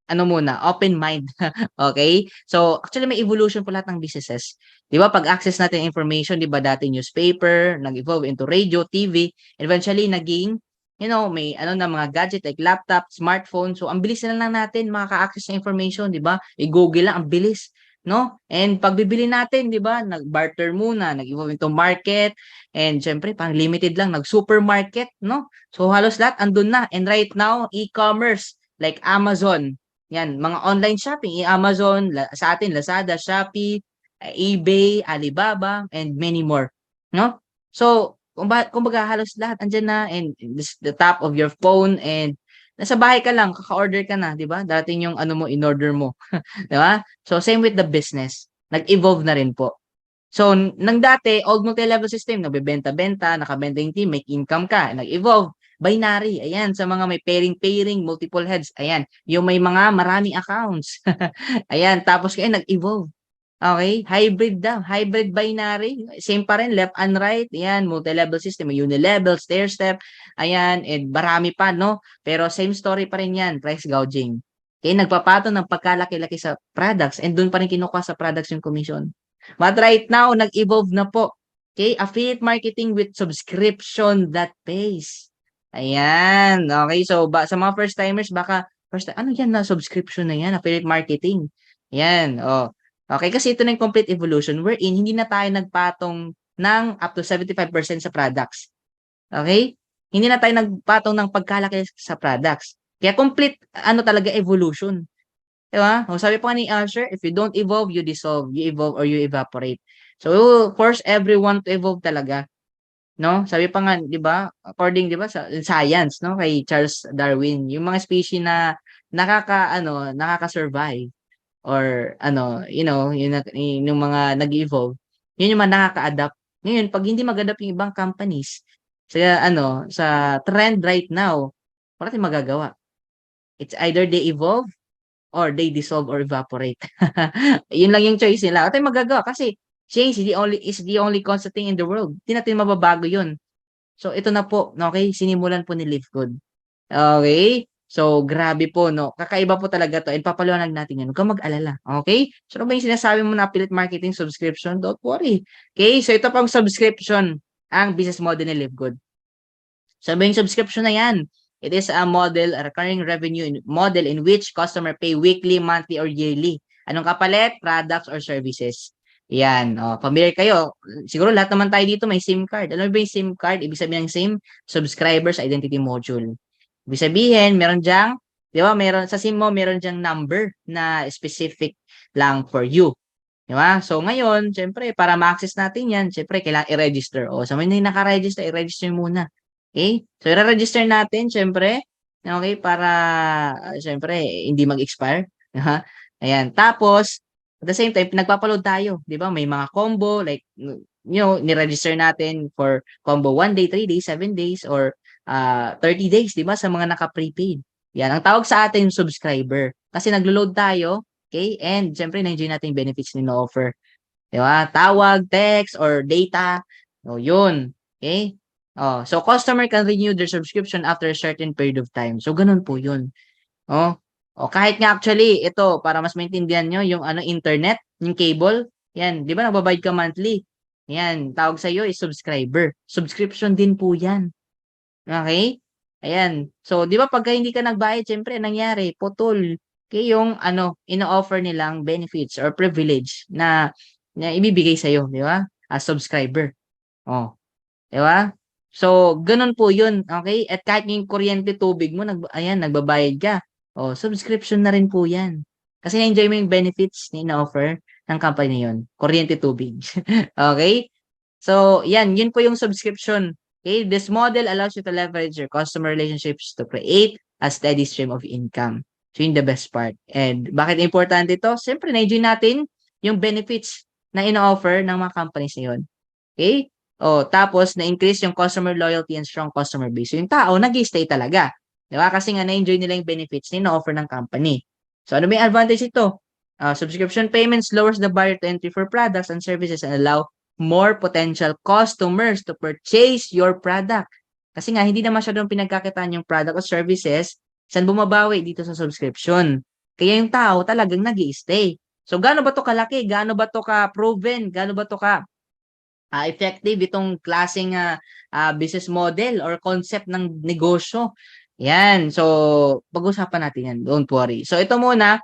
ano muna, open mind. Okay? So actually may evolution po lahat ng businesses. 'Di ba pag access natin information, 'di ba dati newspaper, nag-evolve into radio, TV, eventually naging may na mga gadget like laptop, smartphone. So ang bilis na lang natin makaka-access ng information, 'di ba? I-Google lang, ang bilis, no? And pagbibili natin, 'di ba? Nag-barter muna, nag-evolve into market, and syempre pang limited lang, nag-supermarket, no? So halos lahat andun na. And right now, e-commerce like Amazon. Yan, mga online shopping, Amazon, sa atin Lazada, Shopee, eBay, Alibaba, and many more, no? So, kumbaga halos lahat andiyan na, and this the top of your phone, and nasa bahay ka lang, kaka-order ka na, 'di ba? Dating yung ano mo, in-order mo, 'di ba? So same with the business. Nag-evolve na rin po. So, nang dati, old multi-level system, nagbebenta-benta, nakabenta yung team, make income ka, nag-evolve. Binary, ayan, sa mga may pairing-pairing, multiple heads, ayan, yung may mga maraming accounts. Ayan, tapos kaya nag-evolve. Okay, hybrid daw, hybrid binary, same pa rin, left and right, ayan, multi-level system, may unilevel, stair-step, ayan, and marami pa, no? Pero same story pa rin yan, price gouging. Okay, nagpapatong ng pagkalaki-laki sa products, and doon pa rin kinukuha sa products yung commission. But right now, nag-evolve na po. Okay, affiliate marketing with subscription that pays. Ayan. Okay, so sa mga first timers, baka ano yan na subscription na yan, affiliate marketing. Ayan. Oh. Okay, kasi ito na yung complete evolution wherein hindi na tayo nagpatong ng up to 75% sa products. Okay? Hindi na tayo nagpatong ng pagkalaki sa products. Kaya complete talaga evolution. Diba? O sabi pa ni Usher, if you don't evolve, you dissolve. You evolve or you evaporate. So, force everyone to evolve talaga. No? Sabi pa nga, 'di ba? According 'di ba sa science, no, kay Charles Darwin, yung mga species na nakaka-survive or yung mga nag-evolve, yun yung mga nakaka-adapt. Ngayon, pag hindi mag-adapt yung ibang companies sa trend right now, wala tayong magagawa. It's either they evolve or they dissolve or evaporate. Yun lang yung choice nila. At ay magagawa kasi change is the only constant thing in the world. Hindi natin mababago yun. So ito na po, okay? Sinimulan po ni Live Good. Okay? So grabe po, no? Kakaiba po talaga to. And papaliwanag natin yan. Huwag kang mag-alala. Okay? So ano ba yung sinasabi mo na affiliate marketing subscription? Don't worry. Okay? So ito pang subscription ang business model ni Live Good. So yung subscription na yan, it is a recurring revenue model in which customer pay weekly, monthly, or yearly. Anong kapalit? Products or services. Yan. Familiar kayo. Siguro lahat naman tayo dito may SIM card. Alam mo ba yung SIM card? Ibig sabihin ng SIM, Subscribers Identity Module. Ibig sabihin, meron diyang, di ba, sa SIM mo, meron diyang number na specific lang for you. Di ba? So, ngayon, syempre, para ma-access natin yan, syempre, kailangan i-register. Sa mga hindi naka-register, i-register muna. Okay? So, i-register natin, syempre, okay, para, syempre, hindi mag-expire. Ayan. Tapos, at the same time, nagpapaload tayo. Di ba? May mga combo, like, ni-register natin for combo 1 day, 3 days, 7 days, or 30 days, di ba? Sa mga naka-prepaid. Yan. Ang tawag sa atin, subscriber. Kasi naglo-load tayo, okay? And, syempre, na-enjoy natin yung benefits ni no-offer. Di ba? Tawag, text, or data. Yun. Okay? So customer can renew their subscription after a certain period of time. So ganun po 'yun. Kahit nga actually ito para mas maintindihan nyo yung internet, yung cable, yan, 'di ba nagbabayad ka monthly? Yan, tawag sa iyo is subscriber. Subscription din po 'yan. Okay? Ayan. So 'di ba pagka hindi ka nagbayad, syempre nangyari, putol. Okay, yung ino-offer nilang benefits or privilege na ibibigay sa iyo, 'di ba? As subscriber. 'Di ba? So, gano'n po 'yun, okay? At kahit yung kuryente, tubig mo nagbabayad ka. Subscription na rin po 'yan. Kasi na-enjoy mo yung benefits na ino-offer ng company na 'yun, kuryente, tubig. Okay? So, 'yun po yung subscription. Okay? This model allows you to leverage your customer relationships to create a steady stream of income. So, yun the best part. And bakit importante ito? Siyempre, na-enjoy natin yung benefits na ino-offer ng mga companies na yun. Okay? O, tapos na-increase yung customer loyalty and strong customer base. So, yung tao nag-stay talaga. Di ba? Kasi nga na-enjoy nila yung benefits na ino-offer ng company. So, ano ba yung advantage ito? Subscription payments lowers the barrier to entry for products and services and allow more potential customers to purchase your product. Kasi nga, hindi na masyadong pinagkakitaan yung product o services, saan bumabawi dito sa subscription. Kaya yung tao talagang nag-i-stay. So, gaano ba to kalaki? Gaano ba to ka-proven? Gaano ba to ka effective itong klaseng business model or concept ng negosyo? Yan. So, pag-usapan natin yan. Don't worry. So, ito muna,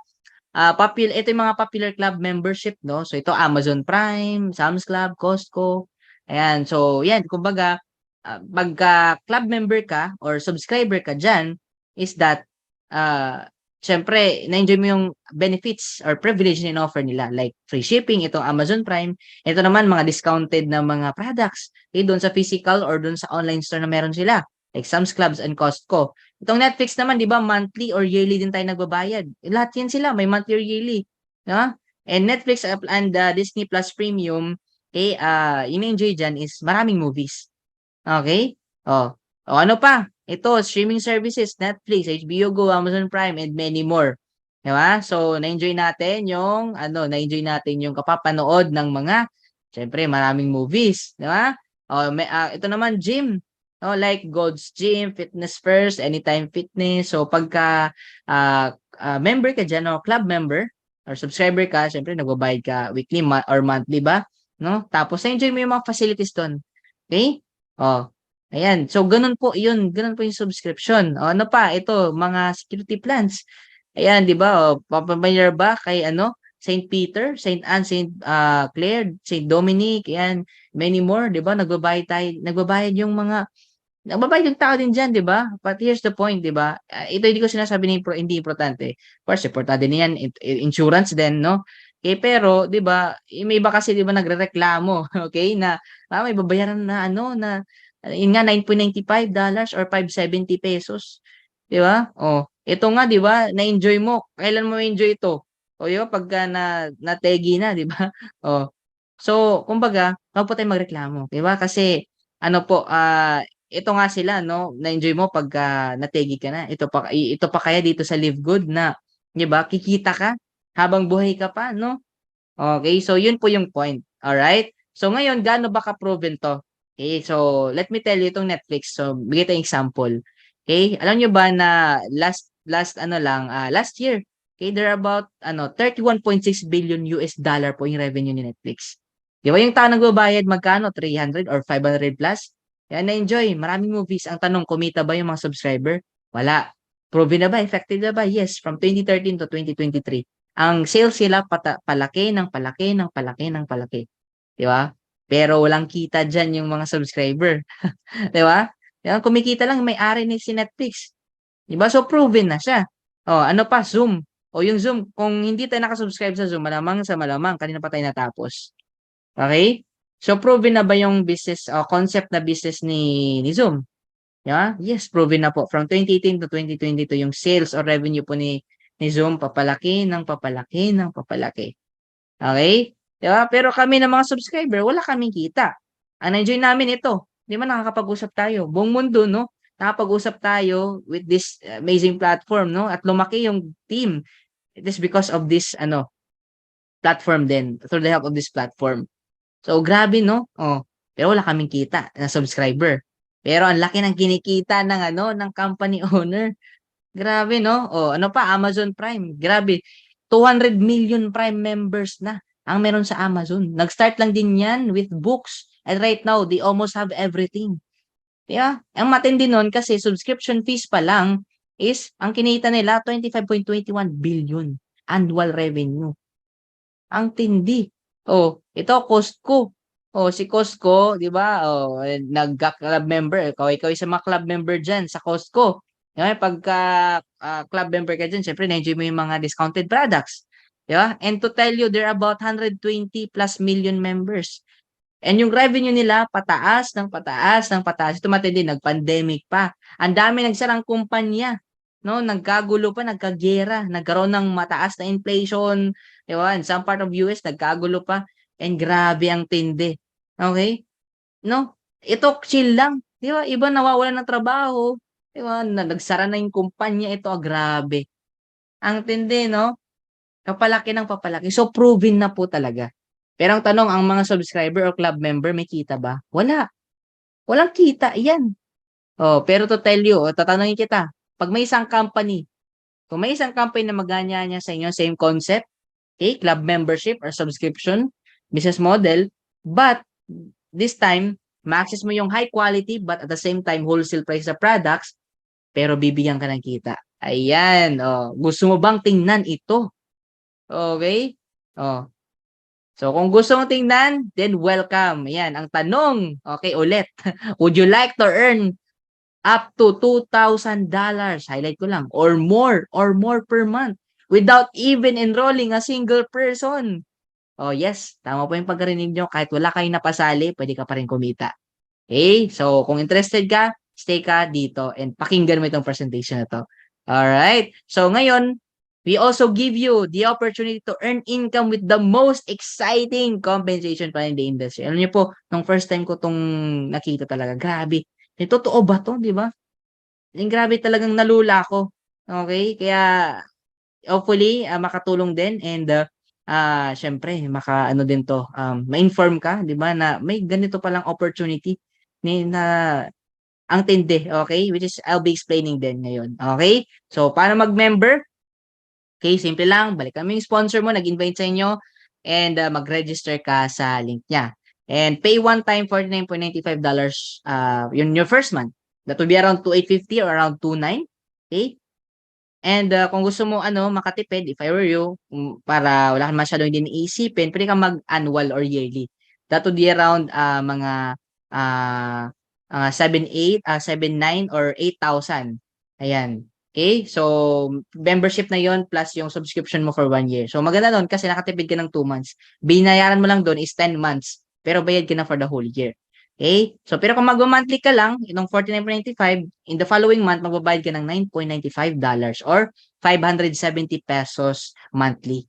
ito yung mga popular club membership, no? So, ito Amazon Prime, Sam's Club, Costco. Ayan. So, yan. Kumbaga, pagka club member ka or subscriber ka dyan, is that, uh, syempre, na-enjoy mo yung benefits or privilege na in-offer nila. Like, free shipping, itong Amazon Prime. Ito naman, mga discounted na mga products. Okay, doon sa physical or doon sa online store na meron sila. Like Sam's Clubs and Costco. Itong Netflix naman, di ba, monthly or yearly din tayo nagbabayad. Lahat yan sila, may monthly or yearly. No? And Netflix and Disney Plus Premium, okay, in-enjoy dyan is maraming movies. Okay? Oh. O ano pa? Ito, streaming services, Netflix, HBO Go, Amazon Prime, and many more. Di ba? So, na-enjoy natin yung kapapanood ng mga, syempre, maraming movies. Di ba? O, ito naman, gym. Oh, like Gold's Gym, Fitness First, Anytime Fitness. So, pagka member ka dyan, o club member, or subscriber ka, syempre, nagbabayad ka weekly or monthly ba? No? Tapos, na-enjoy mo yung mga facilities doon. Okay? Oh, ayan. So, ganun po yun. Ganun po yung subscription. O, ano pa? Ito, mga security plans. Ayan, di ba? O, papamilyar ba kay St. Peter, St. Anne, St. Clair, St. Dominic, ayan, many more, di ba? Nagbabayad yung mga, nagbabayad yung tao din dyan, di ba? But here's the point, di ba? Ito hindi ko sinasabi na hindi importante. Of course, importante din yan. Insurance din, no? Okay, pero, di ba, may iba kasi, di ba, nagrereklamo, okay, na, may babayaran na, yun nga, $9.95 or ₱570. Di ba? Oh, ito nga, di ba, na-enjoy mo. Kailan mo enjoy ito? O, di ba, pagka nategi na, di ba? Oh, so, kumbaga, wag po tayong magreklamo, di ba? Kasi, ano po, ito nga sila, no, na-enjoy mo pagka nategi ka na. Ito pa kaya dito sa Live Good na, di ba, kikita ka habang buhay ka pa, no? Okay, so yun po yung point. Alright? So ngayon, gaano ba ka-proven to? Okay, so let me tell you itong Netflix. So, bigay tayong example. Okay, alam nyo ba na last year, okay, there are about 31.6 billion US dollar po yung revenue ni Netflix. Di ba yung tao nagbabayad magkano? 300 or 500 plus? Yan, na-enjoy. Maraming movies. Ang tanong, kumita ba yung mga subscriber? Wala. Proven na ba? Effective na ba? Yes, from 2013 to 2023. Ang sales sila palaki ng palaki ng palaki ng palaki. Di ba? Pero walang kita dyan yung mga subscriber. Di ba? Yan, kumikita lang may-ari ni si Netflix. Di ba? So, proven na siya. O, ano pa? Zoom. O, yung Zoom, kung hindi tayo nakasubscribe sa Zoom, malamang sa malamang, kanina pa tayo natapos. Okay? So, proven na ba yung business, concept na business ni Zoom? Yeah? Yes, proven na po. From 2018 to 2022, yung sales or revenue po ni Zoom, papalaki ng papalaki ng papalaki. Okay? Diba? Pero kami na mga subscriber, wala kaming kita. Ang enjoy namin ito. Di ba nakakapag-usap tayo? Buong mundo, no? Nakapag-usap tayo with this amazing platform, no? At lumaki yung team. It is because of this, platform din. Through the help of this platform. So, grabe, no? Oh, pero wala kaming kita na subscriber. Pero ang laki ng kinikita ng company owner. Grabe, no? Oh, ano pa? Amazon Prime. Grabe. 200 million Prime members na ang meron sa Amazon. Nag-start lang din yan with books. And right now, they almost have everything. Yeah? Ang matindi nun kasi subscription fees pa lang is, ang kinita nila, 25.21 billion annual revenue. Ang tindi. Oh, ito Costco. Oh, si Costco, 'di ba? Oh, nagka-club member. Ikaw sa mga club member diyan sa Costco. Yan, pagka club member ka diyan, syempre na-enjoy mo yung mga discounted products. 'Di ba? And to tell you, there are about 120 plus million members. And yung revenue nila, pataas ng pataas ng pataas. Ito matindi, nag-pandemic pa. Ang dami nagsarang kumpanya. No, nagkagulo pa, nagkagera, nagkaroon ng mataas na inflation, di ba? In some part of US, nagkagulo pa. And grabe ang tindi. Okay? No? Ito chill lang, 'di ba? Iba nawawalan ng trabaho, 'di ba? Nagsara na yung kumpanya, ito grabe. Ang tindi, no? Papalaki ng papalaki. So proven na po talaga. Pero ang tanong, ang mga subscriber or club member may kita ba? Wala. Walang kita 'yan. Oh, pero to tell you, tatanungin kita, pag may isang company, kung may isang company na maganyaya sa inyo, same concept, okay, club membership or subscription business model, but this time, ma-access mo yung high quality but at the same time wholesale price sa products, pero bibigyan ka ng kita. Ayan, oh. Gusto mo bang tingnan ito? Okay? Oh. So kung gusto mong tingnan, then welcome. Ayan, ang tanong, okay, ulit. Would you like to earn up to $2,000, highlight ko lang, or more per month without even enrolling a single person? Oh, yes, tama po yung pagkarinig nyo. Kahit wala kayong napasali, pwede ka pa rin kumita. Okay? So, kung interested ka, stay ka dito and pakinggan mo itong presentation na to. Alright? So, ngayon, we also give you the opportunity to earn income with the most exciting compensation plan in the industry. Alam niyo po, nung first time ko tong nakita talaga, grabe. Totoo ba to, di ba? Yung grabe talagang nalula ako. Okay? Kaya, hopefully, makatulong din and syempre maka-ano din 'to, ma-inform ka 'di ba na may ganito palang opportunity na ang tindi, okay? Which is I'll be explaining din ngayon, okay? So, paano mag-member? Okay, simple lang, balikan mo yung sponsor mo, nag-invite sa inyo and mag-register ka sa link niya. And pay one time $49.95 yun your first month. That will be around 2,850 or around 2,900. Okay? And kung gusto mo ano makatipid, if I were you, para wala kang masyadong hindi iisipin, pwede kang mag-annual or yearly. That would be around mga 7, 9 or 8,000. Ayan. Okay? So, membership na yon plus yung subscription mo for 1 year. So, maganda nun kasi nakatipid ka ng 2 months. Binayaran mo lang doon is 10 months. Pero bayad ka na for the whole year. Okay? So, pero kung magma-monthly ka lang, itong $49.95, in the following month, magbabayad ka ng $9.95 or 570 pesos monthly.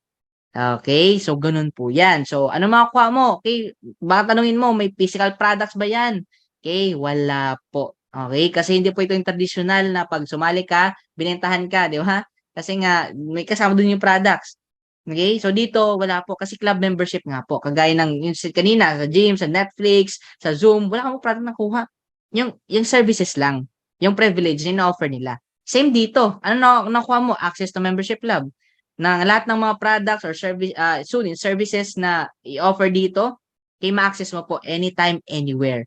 Okay? So, ganun po yan. So, ano makukuha mo? Okay? Baka tanungin mo, may physical products ba yan? Okay? Wala po. Okay? Kasi hindi po ito yung traditional na pag sumali ka, binentahan ka, di ba? Kasi nga, may kasama dun yung products. Okay? So dito, wala po. Kasi club membership nga po. Kagaya ng yung kanina, sa gym, sa Netflix, sa Zoom, wala kang product nakuha. Yung services lang. Yung privilege na offer nila. Same dito. Ano nakuha mo? Access to membership club. Ng lahat ng mga products or services na i-offer dito, kay ma-access mo po anytime, anywhere.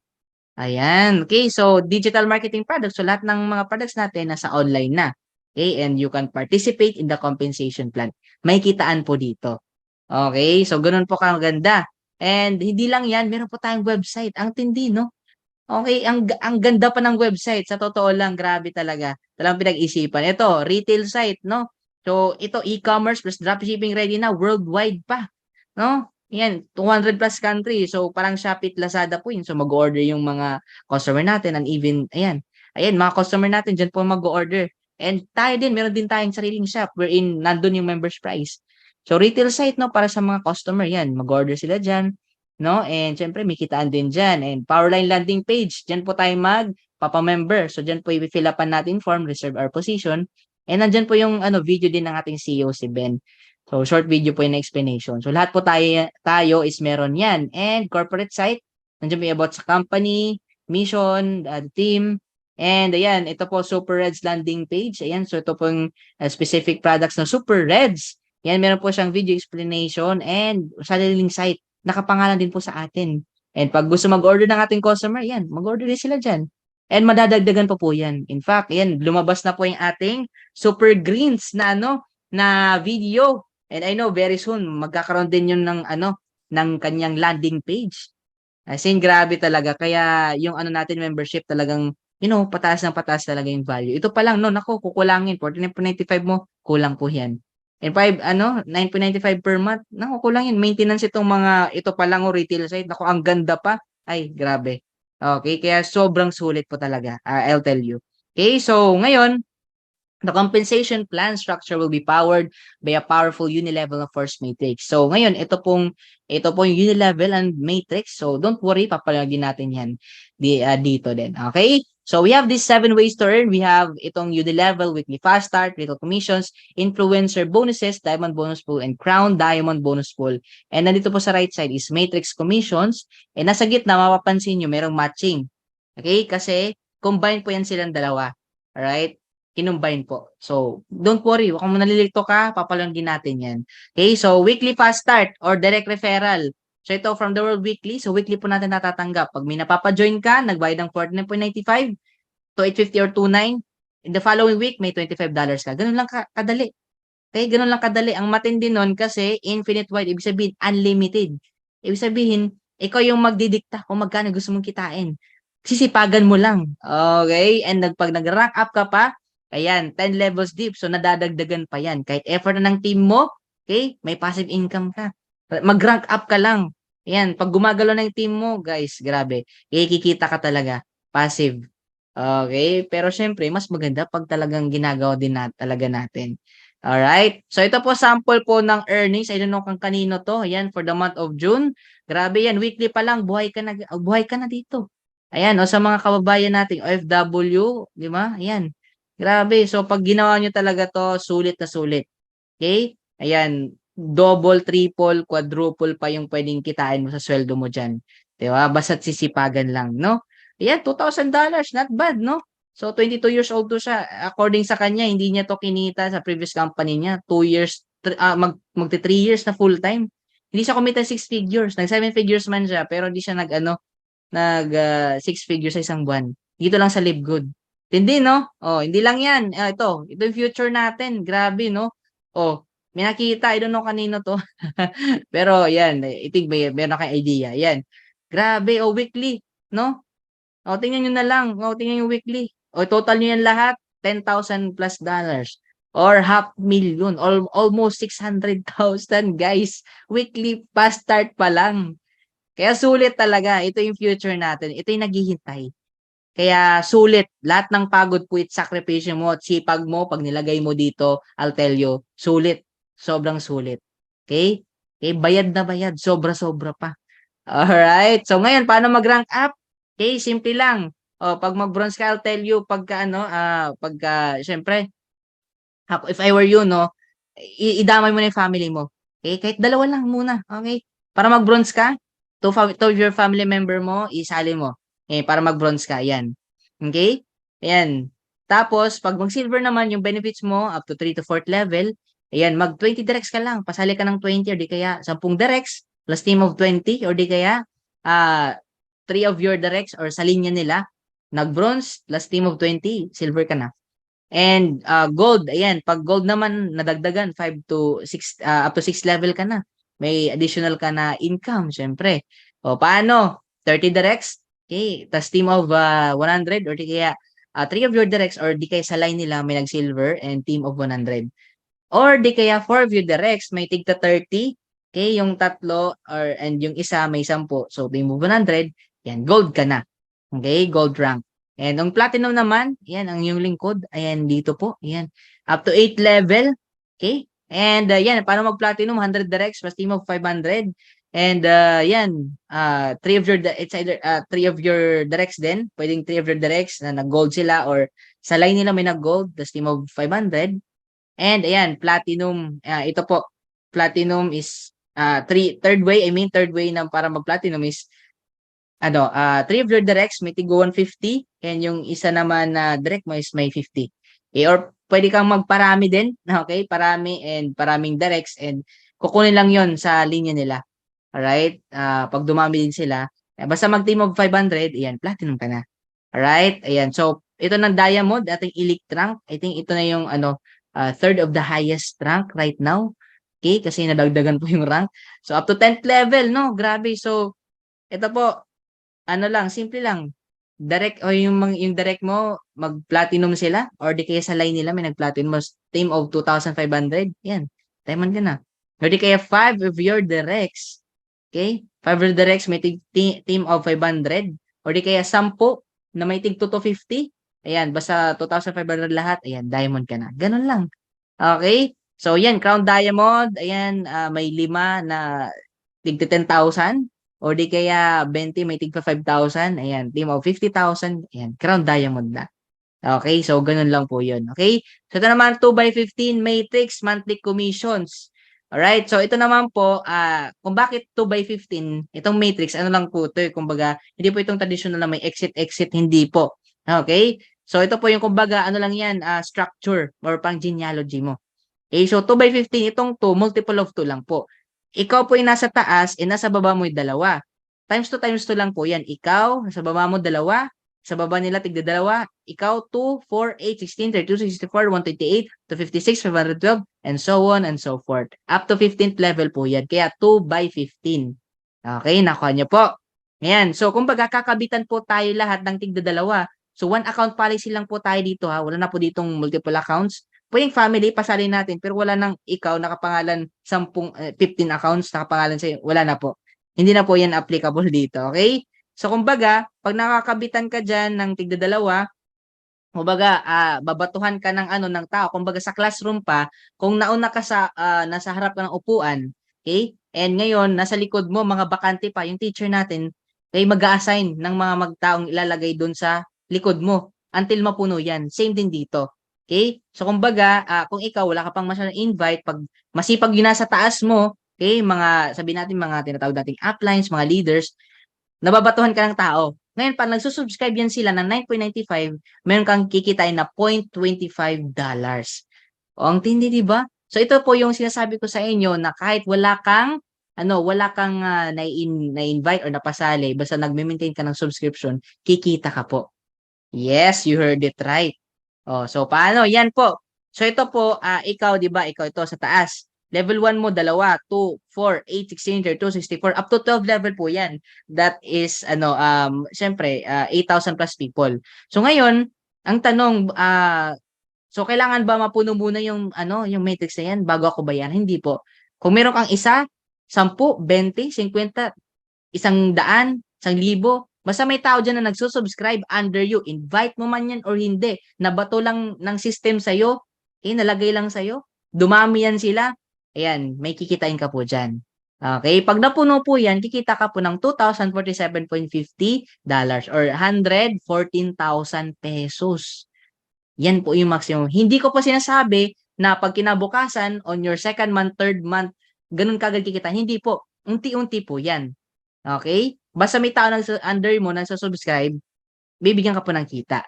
Ayan. Okay, so digital marketing products. So lahat ng mga products natin nasa online na. Okay, and you can participate in the compensation plan. May kitaan po dito. Okay, so ganun po kaganda. And hindi lang yan, meron po tayong website. Ang tindi, no? Okay, ang ganda pa ng website. Sa totoo lang, grabe talaga. Talagang pinag-isipan. Ito, retail site, no? So, ito, e-commerce plus dropshipping ready na, worldwide pa. No? Yan, 200 plus country. So, parang Shopee, Lazada po yun. So, mag-order yung mga customer natin and even, ayan, mga customer natin dyan po mag-order. And tayo din, meron din tayong sariling shop wherein nandun yung members price. So, retail site, no, para sa mga customer, yan, mag-order sila dyan, no? And syempre, may kitaan din dyan. And Powerline landing page, dyan po tayo magpapamember. So, dyan po i-fill upan natin form, reserve our position. And nandyan po yung video din ng ating CEO, si Ben. So, short video po yung explanation. So, lahat po tayo is meron yan. And corporate site, nandiyan po about sa company, mission, the team. And ayan, ito po Super Reds landing page. Ayan, so ito po yung specific products ng Super Reds. Yan, meron po siyang video explanation and sariling site. Nakapangalan din po sa atin. And pag gusto mag-order ng ating customer, yan, mag-order din sila dyan. And madadagdagan pa po yan. In fact, yan, lumabas na po yung ating Super Greens na na video. And I know very soon magkakaroon din yun ng ng kanyang landing page. As in, grabe talaga. Kaya yung natin membership talagang pataas ng pataas talaga yung value. Ito pa lang, nako, kukulangin. 49.95 mo, kulang po yan. And 9.95 per month, nako, kulang yun. Maintenance ito pa lang retail site. Nako, ang ganda pa. Ay, grabe. Okay, kaya sobrang sulit po talaga. I'll tell you. Okay, so ngayon, The compensation plan structure will be powered by a powerful unilevel na force matrix. So ngayon, ito pong unilevel and matrix. So don't worry, papalagin natin yan dito din. Okay? So we have these 7 ways to earn. We have itong unilevel, weekly fast start, little commissions, influencer bonuses, diamond bonus pool, and crown diamond bonus pool. And nandito po sa right side is matrix commissions. And nasa gitna, mapapansin nyo, merong matching. Okay? Kasi combine po yan silang dalawa. Alright? Kinumbine po. So, don't worry. Kung nalilito ka, papalangin natin yan. Okay? So, weekly fast start or direct referral. So, ito from the World Weekly. So, weekly po natin natatanggap. Pag may napapajoin ka, nagbayad ng 49.95 to 850 or 29, in the following week, may $25 ka. Ganun lang kadali. Okay? Ganun lang kadali. Ang matindi nun kasi infinite wide. Ibig sabihin, unlimited. Ibig sabihin, ikaw yung magdidikta kung magkano gusto mong kitain. Sisipagan mo lang. Okay? And pag nag-rank up ka pa, ayan, 10 levels deep. So, nadadagdagan pa yan. Kahit effort na ng team mo, okay, may passive income ka. Mag-rank up ka lang. Ayan, pag gumagalaw ng team mo, guys, grabe. Kikita ka talaga. Passive. Okay? Pero syempre, mas maganda pag talagang ginagawa din talaga natin. Alright? So, ito po sample po ng earnings. I don't know kung kanino to. Ayan, for the month of June. Grabe yan. Weekly pa lang, buhay ka na dito. Ayan, o sa mga kababayan nating OFW, di ba? Ayan. Grabe. So, pag ginawa nyo talaga to, sulit na sulit. Okay? Ayan. Double, triple, quadruple pa yung pwedeng kitain mo sa sweldo mo dyan. Diba? Basta't sisipagan lang, no? Ayan, $2,000. Not bad, no? So, 22 years old to siya. According sa kanya, hindi niya to kinita sa previous company niya. 2 years, magti 3 years na full time. Hindi siya kumita 6 figures. Nag 7 figures man siya, pero hindi siya nag 6 figures sa isang buwan. Dito lang sa Live Good. Hindi, no? Oh, hindi lang yan. Ito yung future natin. Grabe, no? Oh, may nakita. I don't know kanino to. Pero, yan. I think meron kayong idea. Yan. Grabe. Oh, weekly. No? Oh, tingnan nyo na lang. Oh, tingnan yung weekly. Oh, total nyo yan lahat. $10,000 plus dollars. Or $500,000. Almost 600,000, guys. Weekly fast start pa lang. Kaya sulit talaga. Ito yung future natin. Ito yung naghihintay. Kaya sulit. Lahat ng pagod, puwit, sakripisyo mo at sipag mo, pag nilagay mo dito, I'll tell you, sulit. Sobrang sulit. Okay? Okay, bayad na bayad. Sobra-sobra pa. Alright. So ngayon, paano mag-rank up? Okay, simple lang. O, pag mag-bronze ka, I'll tell you, syempre, if I were you, no, idamay mo na yung family mo. Okay? Kahit dalawa lang muna. Okay? Para mag-bronze ka, to your family member mo, isali mo. Para mag-bronze ka. Yan. Okay? Ayan. Tapos, pag mag-silver naman, yung benefits mo, up to 3 to 4th level, ayan, mag-20 directs ka lang. Pasali ka ng 20 or di kaya 10 directs plus team of 20 or di kaya 3 of your directs or sa linya nila, nag-bronze plus team of 20, silver ka na. And gold, ayan, pag gold naman nadagdagan 5 to 6 up to 6 level ka na. May additional ka na income, syempre. O paano? 30 directs, okay, tas team of 100 or di kaya 3 of your directs or di kaya sa line nila may nag-silver and team of 100. Or di kaya 4 of your directs may tigta 30, okay, yung tatlo and yung isa may 10. So team of 100, yan, gold ka na. Okay, gold rank. And ang platinum naman, yan, ang yung lingkod, ayan, dito po, ayan, up to 8 level, okay? And yan, paano mag-platinum, 100 directs plus team of 500. And yan, 3 of your, it's either 3 of your directs din, pwedeng 3 of your directs na nag-gold sila or sa line nila may nag-gold, plus team of 500. And ayan, platinum, ito po, platinum is, third way na para mag-platinum is, 3 of your directs may tigo 150 and yung isa naman na direct mo is may 50. Okay, or pwede kang magparami din, okay? Parami and paraming directs and kukunin lang yon sa linya nila. Alright? Pag dumami din sila, basta mag-team of 500, ayan, platinum ka na. Alright? Ayan. So, ito ng diamond, ating elite rank. I think ito na yung third of the highest rank right now. Okay? Kasi nadagdagan po yung rank. So, up to 10th level, no? Grabe. So, ito po, lang, simple lang. Direct o yung direct mo, mag-platinum sila or di kaya sa line nila may nag-platinum team of 2,500. Yan. Diamond ka na. Or di kaya 5 of your directs. Okay? 5 of your directs may team of 500. Or di kaya 10 na may tig 250. Ayan, basta 2,500 lahat, ayan, diamond ka na. Ganun lang. Okay? So, yan, crown diamond, ayan, may 5 na tigta 10,000 or di kaya 20 may tigpa 5,000. Ayan, team of 50,000. Ayan, crown diamond na. Okay, so ganun lang po yun. Okay? So ito naman 2 by 15 matrix monthly commissions. Alright, so ito naman po, kung bakit 2 by 15, itong matrix, ano lang po ito, kumbaga, hindi po itong traditional na may exit, hindi po. Okay? So ito po yung kumbaga, ano lang yan, structure or pang genealogy mo. Okay, so 2 by 15, itong 2, multiple of 2 lang po. Ikaw po yung nasa taas, nasa baba mo yung dalawa. Times 2 lang po yan. Ikaw, nasa baba mo dalawa, sa baba nila tigda dalawa. Ikaw, 2, 4, 8, 16, 32, 64, 128, to 56, 512, and so on and so forth. Up to 15th level po yan. Kaya 2 by 15. Okay, nakuha nyo po. Ayan. So, kumbaga, kakabitan po tayo lahat ng tigda dalawa. So, one account policy lang po tayo dito ha. Wala na po ditong multiple accounts. Pwedeng family, pasalin natin. Pero wala nang ikaw nakapangalan 15 accounts nakapangalan sa'yo. Wala na po. Hindi na po yan applicable dito. Okay? So, kumbaga, pag nakakabitan ka dyan ng tigda dalawa, kumbaga, babatuhan ka ng ano ng tao. Kumbaga sa classroom pa, kung nauna ka sa nasa harap ka ng upuan, okay? And ngayon nasa likod mo mga bakante pa yung teacher natin, kay mag-a-assign ng mga magtaong ilalagay doon sa likod mo until mapuno 'yan. Same din dito. Okay? So kumbaga, kung ikaw wala ka pang masyadong invite, pag masipag yun nasa taas mo, okay, mga sabi natin mga tinatawag nating uplines, mga leaders, nababatuhan ka ng tao. Ngayon, pag nagsusubscribe yan sila ng 9.95, meron kang kikitain na $0.25. O, ang tindi, di ba? So, ito po yung sinasabi ko sa inyo na kahit wala kang, wala kang na-invite or napasali, basta nag-maintain ka ng subscription, kikita ka po. Yes, you heard it right. Oh, so paano? Yan po. So ito po, ikaw, 'di ba? Ikaw ito sa taas. Level 1 mo dalawa, 2, 4, 8, 16, 32, 64, up to 12 level po 'yan. That is syempre, 8,000 plus people. So ngayon, ang tanong, so kailangan ba mapuno muna yung yung matrix na 'yan bago ako bayaran? Hindi po. Kung meron kang isa, 10, 20, 50, 100, 1,000, basta may tao diyan na nagsusubscribe under you, invite mo man yan or hindi, nabato lang ng system sa'yo, nalagay lang sa'yo, dumami yan sila, ayan, may kikitain ka po dyan. Okay, pag napuno po yan, kikita ka po ng $2,047.50 or 114,000 pesos. Yan po yung maximum. Hindi ko pa sinasabi na pag kinabukasan, on your second month, third month, ganun kagad kikita. Hindi po. Unti-unti po yan. Okay? Basta may tao under mo nagsusubscribe, bibigyan ka po ng kita.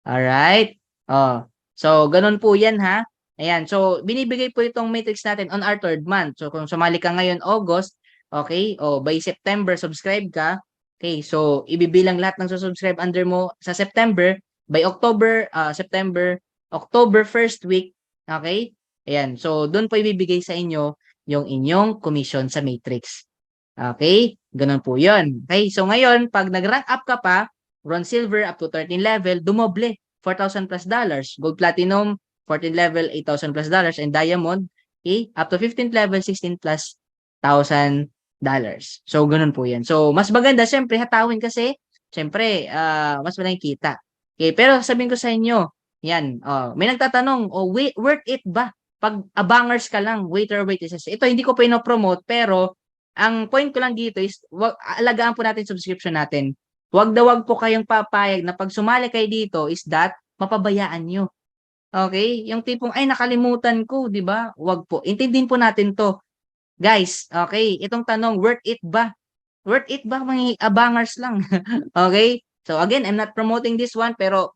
Alright? Oh. So, ganun po yan ha. Ayan. So, binibigay po itong matrix natin on our third month. So, kung sumali ka ngayon August, okay? O, by September, subscribe ka. Okay. So, ibibilang lahat ng susubscribe under mo sa September. By October, September, October first week. Okay? Ayan. So, doon po ibibigay sa inyo yung inyong commission sa matrix. Okay? Ganun po yun. Okay? So, ngayon, pag nag-rank up ka pa, bronze silver up to 13 level, dumoble. $4,000 plus dollars. Gold platinum, 14 level, $8,000 plus dollars. And diamond, okay, up to 15th level, 16 plus $1,000. So, ganun po yan. So, mas maganda, syempre, hatawin kasi, syempre, mas maraming kita. Okay, pero sabihin ko sa inyo, yan, may nagtatanong, wait, worth it ba? Pag abangers ka lang, waiter, waitresses. Ito, hindi ko pa ino-promote, pero, ang point ko lang dito is, alagaan po natin subscription natin. Wag po kayong papayag na pag sumali kayo dito is that mapabayaan nyo. Okay? Yung tipong, ay nakalimutan ko, di ba? Wag po. Intindihin po natin to. Guys, okay? Itong tanong, worth it ba? Worth it ba? Mga abangers lang. Okay? So again, I'm not promoting this one, pero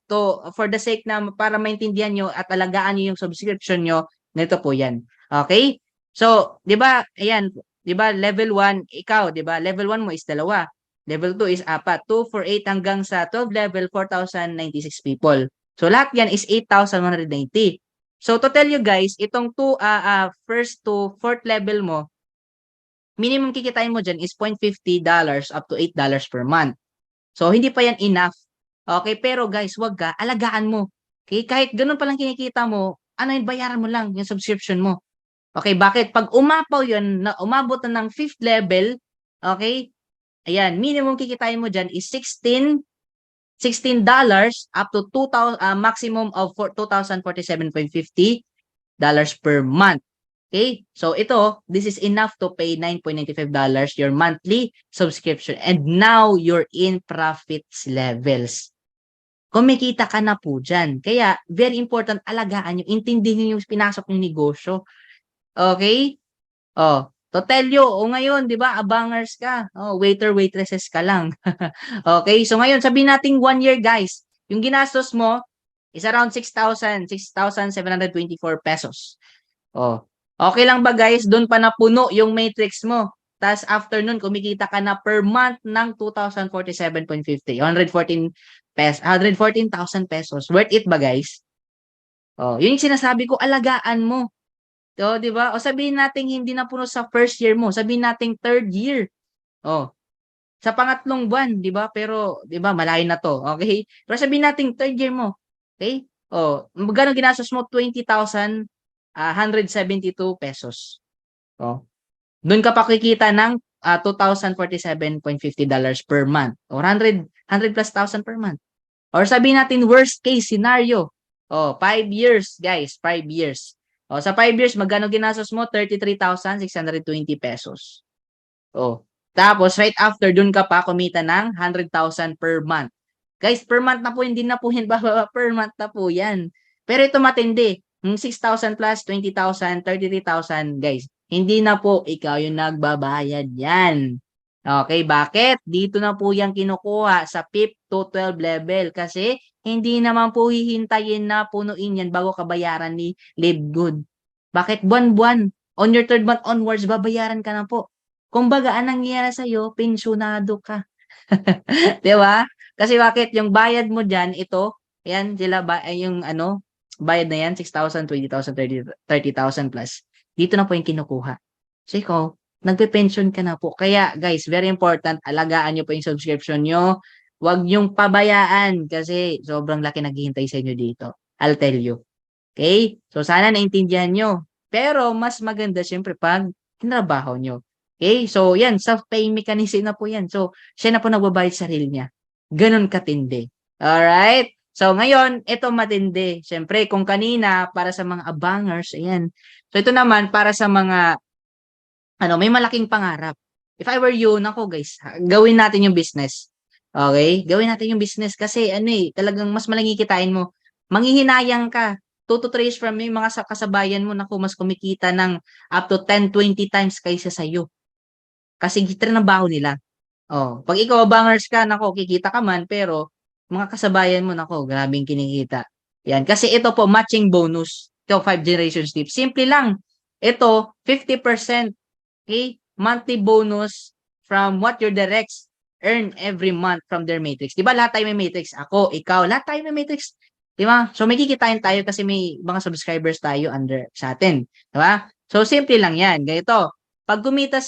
for the sake na para maintindihan nyo at alagaan nyo yung subscription nyo, nito po yan. Okay? So, di ba, ayan, di ba, level 1, ikaw, di ba, level 1 mo is 2. Level 2 is 4. 2, 4, 8 hanggang sa 12 level, 4,096 people. So, lahat yan is 8,190. So, to tell you guys, itong first to fourth level mo, minimum kikitain mo dyan is $0.50 up to $8 per month. So, hindi pa yan enough. Okay, pero guys, wag ka, alagaan mo. Okay, kahit ganun pa lang kinikita mo, yun, bayaran mo lang yung subscription mo. Okay, bakit? Pag umapaw yun, umabot na ng 5th level, okay, ayan, minimum kikitain mo dyan is $16 up to 2,000 maximum of $2,047.50 per month. Okay? So ito, this is enough to pay $9.95 your monthly subscription. And now you're in profits levels. Kumikita ka na po dyan. Kaya, very important, alagaan nyo, intindihin nyo yung pinasok yung negosyo. Okay? Oh, to tell you, ngayon, di ba, abangers ka. Oh, waiter, waitresses ka lang. Okay, so ngayon, sabihin natin 1 year, guys. Yung ginastos mo is around 6,724 pesos. Oh, okay lang ba, guys? Doon pa napuno yung matrix mo. Tapos after nun, kumikita ka na per month ng 2,047.50. 114,000 pesos. Worth it ba, guys? Oh, yun yung sinasabi ko, alagaan mo. So, 'di ba? O sabihin natin hindi na puno sa first year mo, sabihin natin third year. Oh, sa pangatlong buwan, 'di ba? Pero 'di ba malayo na 'to, okay? Pero sabihin natin third year mo, okay? Oh, magkano ginastos mo? 20,172 pesos. Oh. Doon ka pa kikita ng $2,047.50 per month or 100 plus thousand per month. Or sabihin natin worst case scenario. Oh, 5 years, guys, 5 years. O, sa 5 years, magkano ginastos mo? 33,620 pesos. O, tapos, right after, dun ka pa kumita ng 100,000 per month. Guys, per month na po, hindi na po yan bababa. Per month na po yan. Pero ito matindi. 6,000 plus, 20,000, 33,000, guys. Hindi na po ikaw yung nagbabayad yan. Okay, bakit? Dito na po yan kinukuha sa PIP to 12 level kasi hindi naman po hihintayin na punuin yan bago kabayaran ni Livegood. Bakit buwan-buwan? On your third month onwards, babayaran ka na po. Kumbaga, anong nangyayari sa'yo? Pensyonado ka. Di ba? Kasi bakit? Yung bayad mo dyan, ito, yan, sila, yung ano, bayad na yan, 6,000, 20,000, 30,000 plus. Dito na po yung kinukuha. So, ikaw, nagpe-pension ka na po. Kaya, guys, very important, alagaan nyo po yung subscription nyo. Huwag nyong pabayaan kasi sobrang laki naghihintay sa inyo dito. I'll tell you. Okay? So, sana naintindihan nyo. Pero, mas maganda syempre pag tinrabaho nyo. Okay? So, yan, self-pay mechanism na po yan. So, siya na po nagbabayad sa sarili niya. Ganon katindi. Alright? So, ngayon, ito matindi. Syempre, kung kanina, para sa mga abangers, ayan. So, ito naman, para sa mga, may malaking pangarap. If I were you, nako guys, gawin natin yung business. Okay? Gawin natin yung business kasi, talagang mas malaki kitain mo. Manghihinayang ka. 2 to 3 years from yung mga kasabayan mo, naku, mas kumikita ng up to 10, 20 times kaysa sa'yo. Kasi trabaho nila. Oh, pag ikaw bangers ka, nako, kikita ka man, pero mga kasabayan mo, nako, grabing kinikita. Yan. Kasi ito po, matching bonus. Ito, 5 generations tip. Simple lang. Ito, 50%. Okay? Monthly bonus from what your directs earn every month from their matrix. Diba lahat tayo may matrix? Ako, ikaw, lahat tayo may matrix. Diba? So, may kikitain tayo kasi may mga subscribers tayo under sa atin. Diba? So, simple lang yan. Ganito. Pag kumita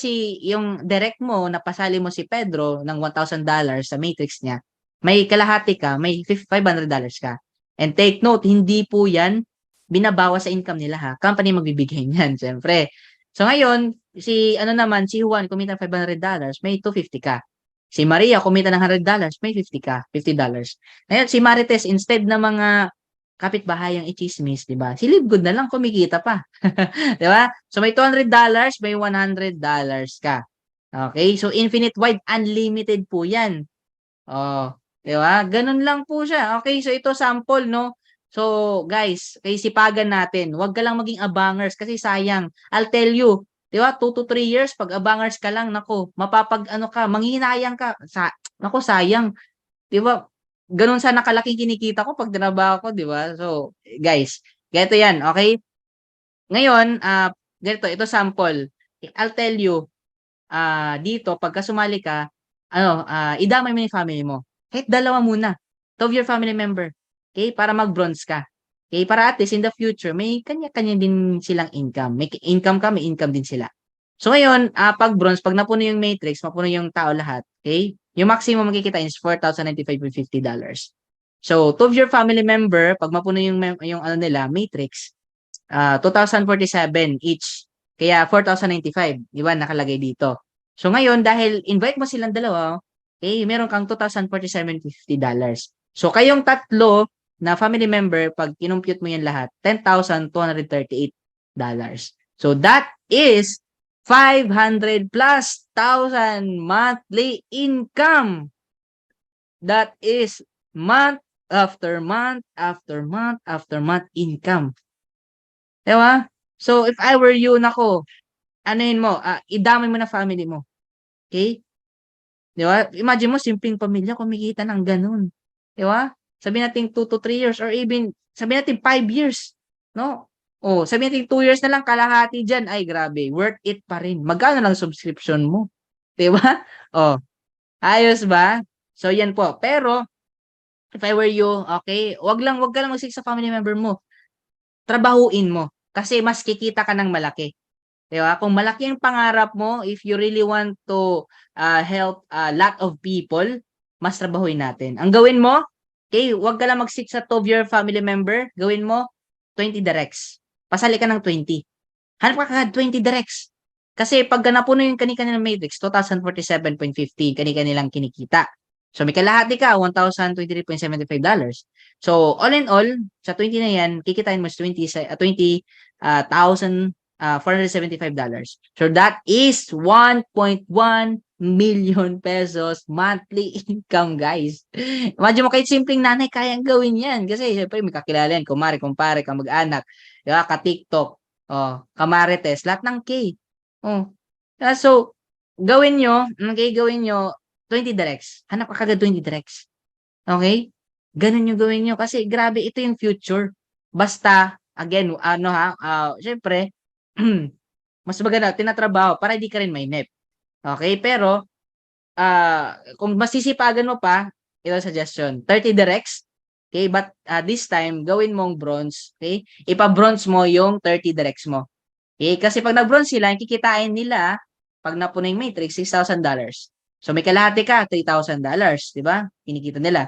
yung direct mo, napasali mo si Pedro ng $1,000 sa matrix niya, may kalahati ka, may $500 ka. And take note, hindi po yan binabawas sa income nila ha. Company magbibigay niyan, siyempre. So, ngayon, si Juan kumita ng $500, may $250 ka. Si Maria kumita ng $100, may $50 ka, $50. Ngayon, si Marites, instead na mga kapitbahayang ichismis, di ba? Si Livegood na lang kumikita pa. Di ba? So, may $200, may $100 ka. Okay? So, infinite wide, unlimited po yan. Oh, di ba? Ganun lang po siya. Okay? So, ito sample, no? So, guys, kay sipagan natin, huwag ka lang maging abangers kasi sayang. I'll tell you, di ba? 2 to 3 years, pag abangers ka lang, nako, manghihinayang ka. Nako, sayang. Di ba? Ganun sana kalaking kinikita ko pag trabaho ko, di ba? So, guys, ganito yan, okay? Ngayon, ganito, ito sample. I'll tell you, dito, pagka sumali ka, idamay mo yung family mo. Kahit dalawa muna. 2 of your family member. Okay? Para mag-bronze ka. Okay? Para at least in the future, may kanya-kanya din silang income. May income ka, may income din sila. So ngayon, pag bronze, pag napuno yung matrix, mapuno yung tao lahat, okay? Yung maximum makikita is $4,095.50. So, 2 of your family member, pag mapuno yung matrix, 2,047 each. Kaya 4,095, di ba, nakalagay dito. So ngayon, dahil invite mo silang dalawa, okay, meron kang $2,047.50. So, kayong tatlo na family member, pag kinumpute mo yan lahat, $10,238. So, that is 500 plus thousand monthly income. That is month after month after month after month income. Diba? So, if I were you, nako, anuhin mo, idamay mo na family mo. Okay? Di ba? Imagine mo, simpleng pamilya, kumikita ng ganun. Di ba? Sabihin natin 2 to 3 years or even, sabihin natin 5 years. No? O, sabihin natin 2 years na lang, kalahati dyan. Ay, grabe. Worth it pa rin. Magkano lang subscription mo? Di ba? O, ayos ba? So, yan po. Pero, if I were you, okay, wag ka lang mag-stick sa family member mo. Trabahuin mo. Kasi mas kikita ka ng malaki. Di ba? Kung malaki ang pangarap mo, if you really want to help a lot of people, mas trabahuin natin. Ang gawin mo, okay, wag ka lang mag-stick sa 2 of your family member, gawin mo 20 directs. Pasali ka ng 20. Hanap ka kagad 20 directs. Kasi pag napuno yung kani-kanilang matrix, 2,047.15 kani-kanilang kinikita. So may kalahati ka, $1,023.75. So all in all, sa 20 na yan, kikitain mo sa 20,000 $475. So that is 1.1 million pesos monthly income, guys. Imagine mo, kahit simpleng nanay, kayang gawin yan. Kasi syempre, may kakilala yan, kumare, kumpare, kamag-anak, diba? Ka-TikTok, kamarites, lahat ng K. So, gawin nyo, okay, gawin nyo 20 directs. Hanap ka kagad 20 directs. Okay? Ganun yung gawin nyo. Kasi grabe, ito yung future. Basta, again, syempre, mas maganda tinatrabaho para hindi ka rin mainip. Okay? Pero, kung masisipagan mo pa, ito suggestion, 30 directs. Okay? But this time, gawin mong bronze. Okay? Ipa-bronze mo yung 30 directs mo. Okay? Kasi pag nag-bronze sila, kikitain nila, pag napuno yung matrix, $6,000. So, may kalahati ka, $3,000. Diba? Kinikita nila.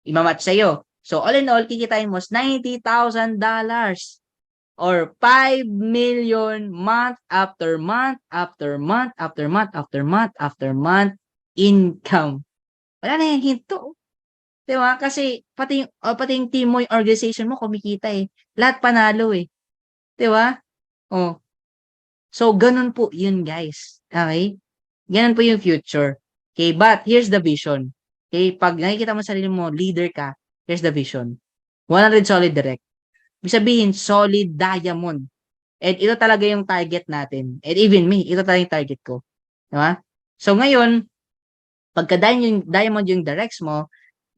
Imamatch sa'yo. So, all in all, kikitain mo $90,000. Or 5 million month after month after month after month after month after month income. Wala na yung hinto. Diba? Kasi pati yung team mo, yung organization mo, kumikita eh. Lahat panalo eh. Diba? Oh. So, ganun po yun, guys. Okay? Ganun po yung future. Okay? But, here's the vision. Okay? Pag nakikita mo sarili mo, leader ka, here's the vision. 100 solid direct. Ibig sabihin, solid diamond. And ito talaga yung target natin. And even me, ito talaga yung target ko. Diba? So, ngayon, pagka diamond yung directs mo,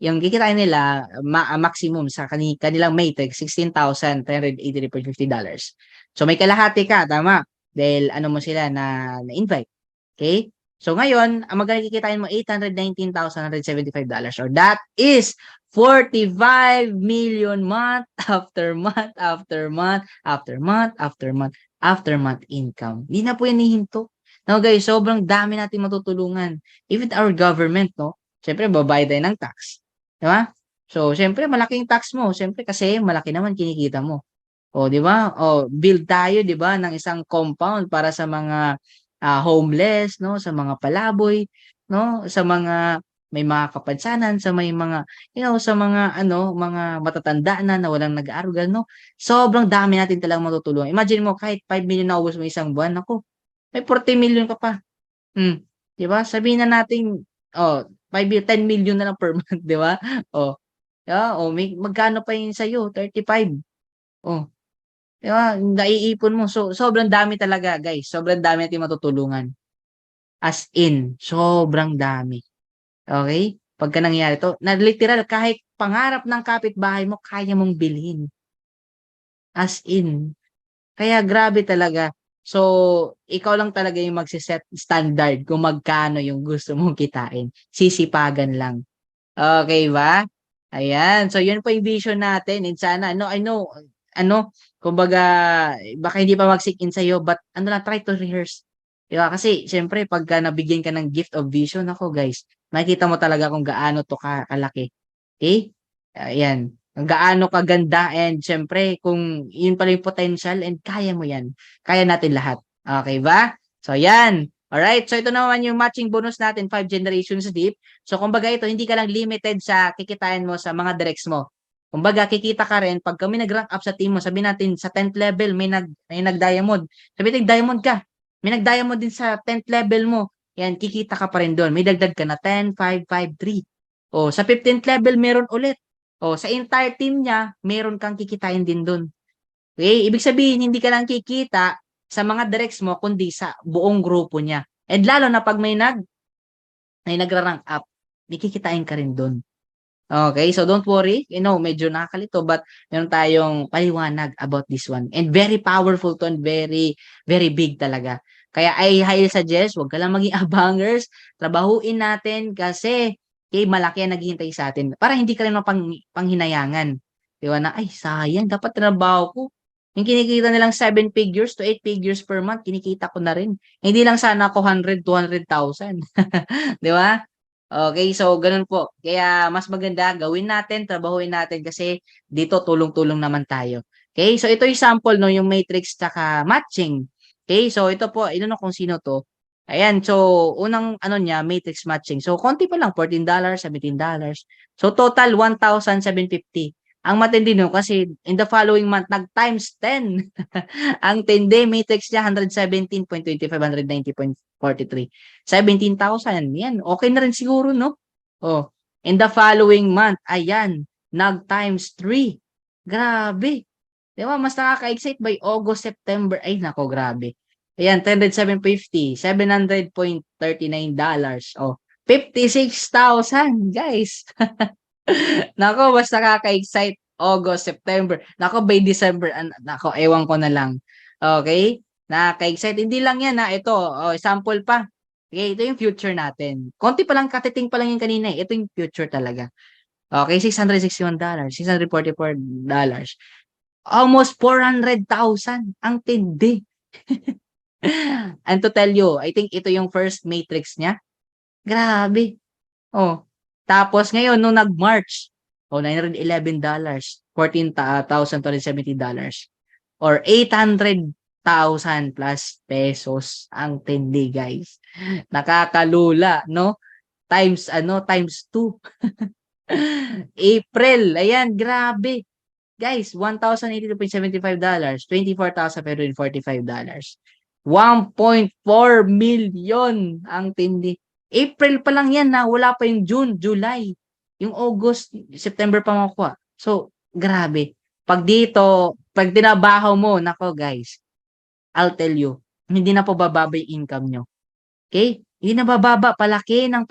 yung kikitain nila, maximum sa kanilang matrix, $16,383.50. So, may kalahati ka, tama? Dahil ano mo sila na-invite. Okay? So, ngayon, ang magkano kikitain mo, $819,175. Or that is 45 million month after month after month after month after month after month income. Hindi na po yan hihinto. No, guys, sobrang dami natin matutulungan. Even our government, no? Siyempre, babayad tayo ng tax. Di ba? So, siyempre, malaking tax mo. Siyempre, kasi malaki naman kinikita mo. O, di ba? O, build tayo, di ba, ng isang compound para sa mga homeless, no? Sa mga palaboy, no? Sa mga may mga kapansanan, sa may mga, sa mga, mga matatanda na walang nag-aarugal, no? Sobrang dami natin talagang matutulungan. Imagine mo, kahit 5 million na ubos mo isang buwan, ako, may 40 million ka pa. Di ba? Sabihin na natin, 10 million na lang per month, di ba? Magkano pa yun sa'yo? 35. Oh, di ba? Naiipon mo. So, sobrang dami talaga, guys. Sobrang dami natin matutulungan. As in, sobrang dami. Okay? Pagka nangyari to, na literal, kahit pangarap ng kapitbahay mo, kaya mong bilhin. As in. Kaya grabe talaga. So, ikaw lang talaga yung magsiset standard kung magkano yung gusto mong kitain. Sisipagan lang. Okay ba? Ayan. So, yun po yung vision natin. And sana, I know, kumbaga, baka hindi pa mag-sink in sa'yo, but try to rehearse. Diba? Kasi, syempre, pagka nabigyan ka ng gift of vision, ako guys, makikita mo talaga kung gaano to kalaki. Okay? Ayan. Ang gaano kaganda and syempre, kung yun pala yung potential and kaya mo yan. Kaya natin lahat. Okay ba? So, yan. Alright, so ito naman yung matching bonus natin, 5 generations deep. So kumbaga ito, hindi ka lang limited sa kikitain mo sa mga directs mo. Kumbaga, kikita ka rin, pag kami nag-rank up sa team mo, sabi natin sa 10th level, may nag-diamond. Sabi natin, diamond ka. May nag-diamond din sa 10th level mo. Yan, kikita ka pa rin doon. May dagdag ka na 10, 5, 5, 3. O, sa 15th level, meron ulit. O, sa entire team niya, meron kang kikitain din doon. Okay? Ibig sabihin, hindi ka lang kikita sa mga directs mo, kundi sa buong grupo niya. And lalo na pag may nagra-rank up, may kikitain ka rin doon. Okay, so don't worry. Medyo nakakalito but meron tayong paliwanag about this one. And very powerful to and very, very big talaga. Kaya I highly suggest, wag ka lang maging abangers. Trabahuin natin kasi malaki ang naghihintay sa atin. Para hindi ka rin panghinayangan. Di ba na, ay sayang, dapat trabaho ko. Yung kinikita nilang 7 figures to 8 figures per month, kinikita ko na rin. Hindi lang sana ako 100, 200,000. Di ba? Okay, so ganun po. Kaya mas maganda gawin natin, trabahuin natin kasi dito tulong-tulong naman tayo. Okay, so ito yung sample no, yung matrix tsaka matching. Okay, so ito po, ino kung sino to. Ayan, so unang ano niya, matrix matching. So konti pa lang, $14, $17. So total 1,750. Ang matindi no kasi in the following month nag times 10. Ang 10-day matrix niya 117.25, 190.43. 17,000. Yan, okay na rin siguro, no? Oh, in the following month, ayan, nag times 3. Grabe. Di ba? Mas nakaka-excite by August, September. Ay, nako, grabe. Ayan, 10,750. $700.39. Oh, 56,000, guys. Nako, mas nakaka-excite August, September. Nako, by December, nako, ewan ko na lang. Okay? Nakaka-excite. Hindi lang yan, ha. Ito, sample pa. Okay, ito yung future natin. Konti pa lang, katiting pa lang yung kanina. Ito yung future talaga. Okay, $661, $644. Almost 400,000. Ang tindi. And to tell you, I think ito yung first matrix niya. Grabe. Oh. Tapos ngayon, nung nag-March, $911, $14,270, or 800,000 plus pesos. Ang tindi, guys. Nakakalula, no? Times 2. April, ayan, grabe. Guys, $1,082.75, $24,545. $1.4 million ang tindi. April pa lang yan na, wala pa yung June, July. Yung August, September pa makukuha. So, grabe. Pag tinabaho mo, nako guys, I'll tell you, hindi na po bababa yung income nyo. Okay? Hindi na bababa, palaki na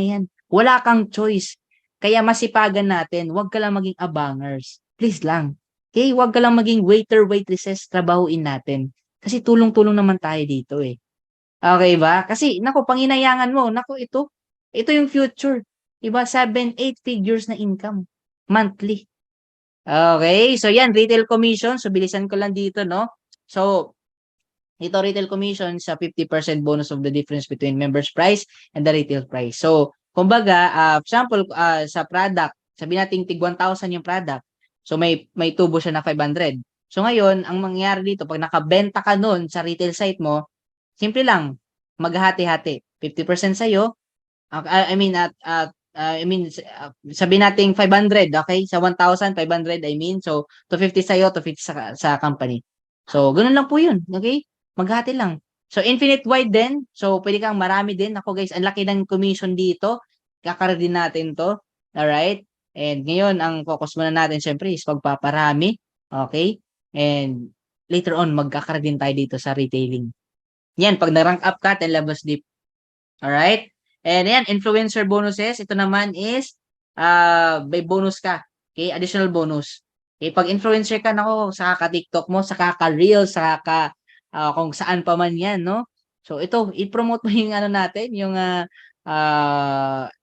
yan. Wala kang choice. Kaya masipagan natin, huwag ka lang maging abangers. Please lang. Okay? Huwag ka lang maging waiter, waitresses, trabahuin natin. Kasi tulong-tulong naman tayo dito eh. Okay ba? Kasi, nako, panginayangan mo, nako, ito yung future. Diba? 7, 8 figures na income. Monthly. Okay, so yan, retail commission. So, bilisan ko lang dito, no? So, ito retail commission sa 50% bonus of the difference between members price and the retail price. So, kumbaga, sample sa product, sabi natin tig 1,000 yung product. So, may tubo siya na 500. So, ngayon, ang mangyayari dito, pag nakabenta ka nun sa retail site mo, simple lang, maghati-hati. 50% sa'yo, sabi nating 500, okay? Sa 1,500, so 250 sa'yo, 250 sa company. So, ganun lang po yun, okay? Maghati lang. So, infinite wide din. So, pwede kang marami din. Ako guys, ang laki ng commission dito. Kakara din natin to. Alright? And ngayon, ang focus muna natin, syempre, is pagpaparami. Okay? And later on, magkakara din tayo dito sa retailing. Yan, pag na-rank up ka, 10 levels deep. Alright? And yan, influencer bonuses. Ito naman is, may bonus ka. Okay? Additional bonus. Okay? Pag influencer ka, nako, sa kaka-TikTok mo, sa kaka-Reels, sa kaka kung saan pa man yan, no? So, ito, i-promote mo yung natin, yung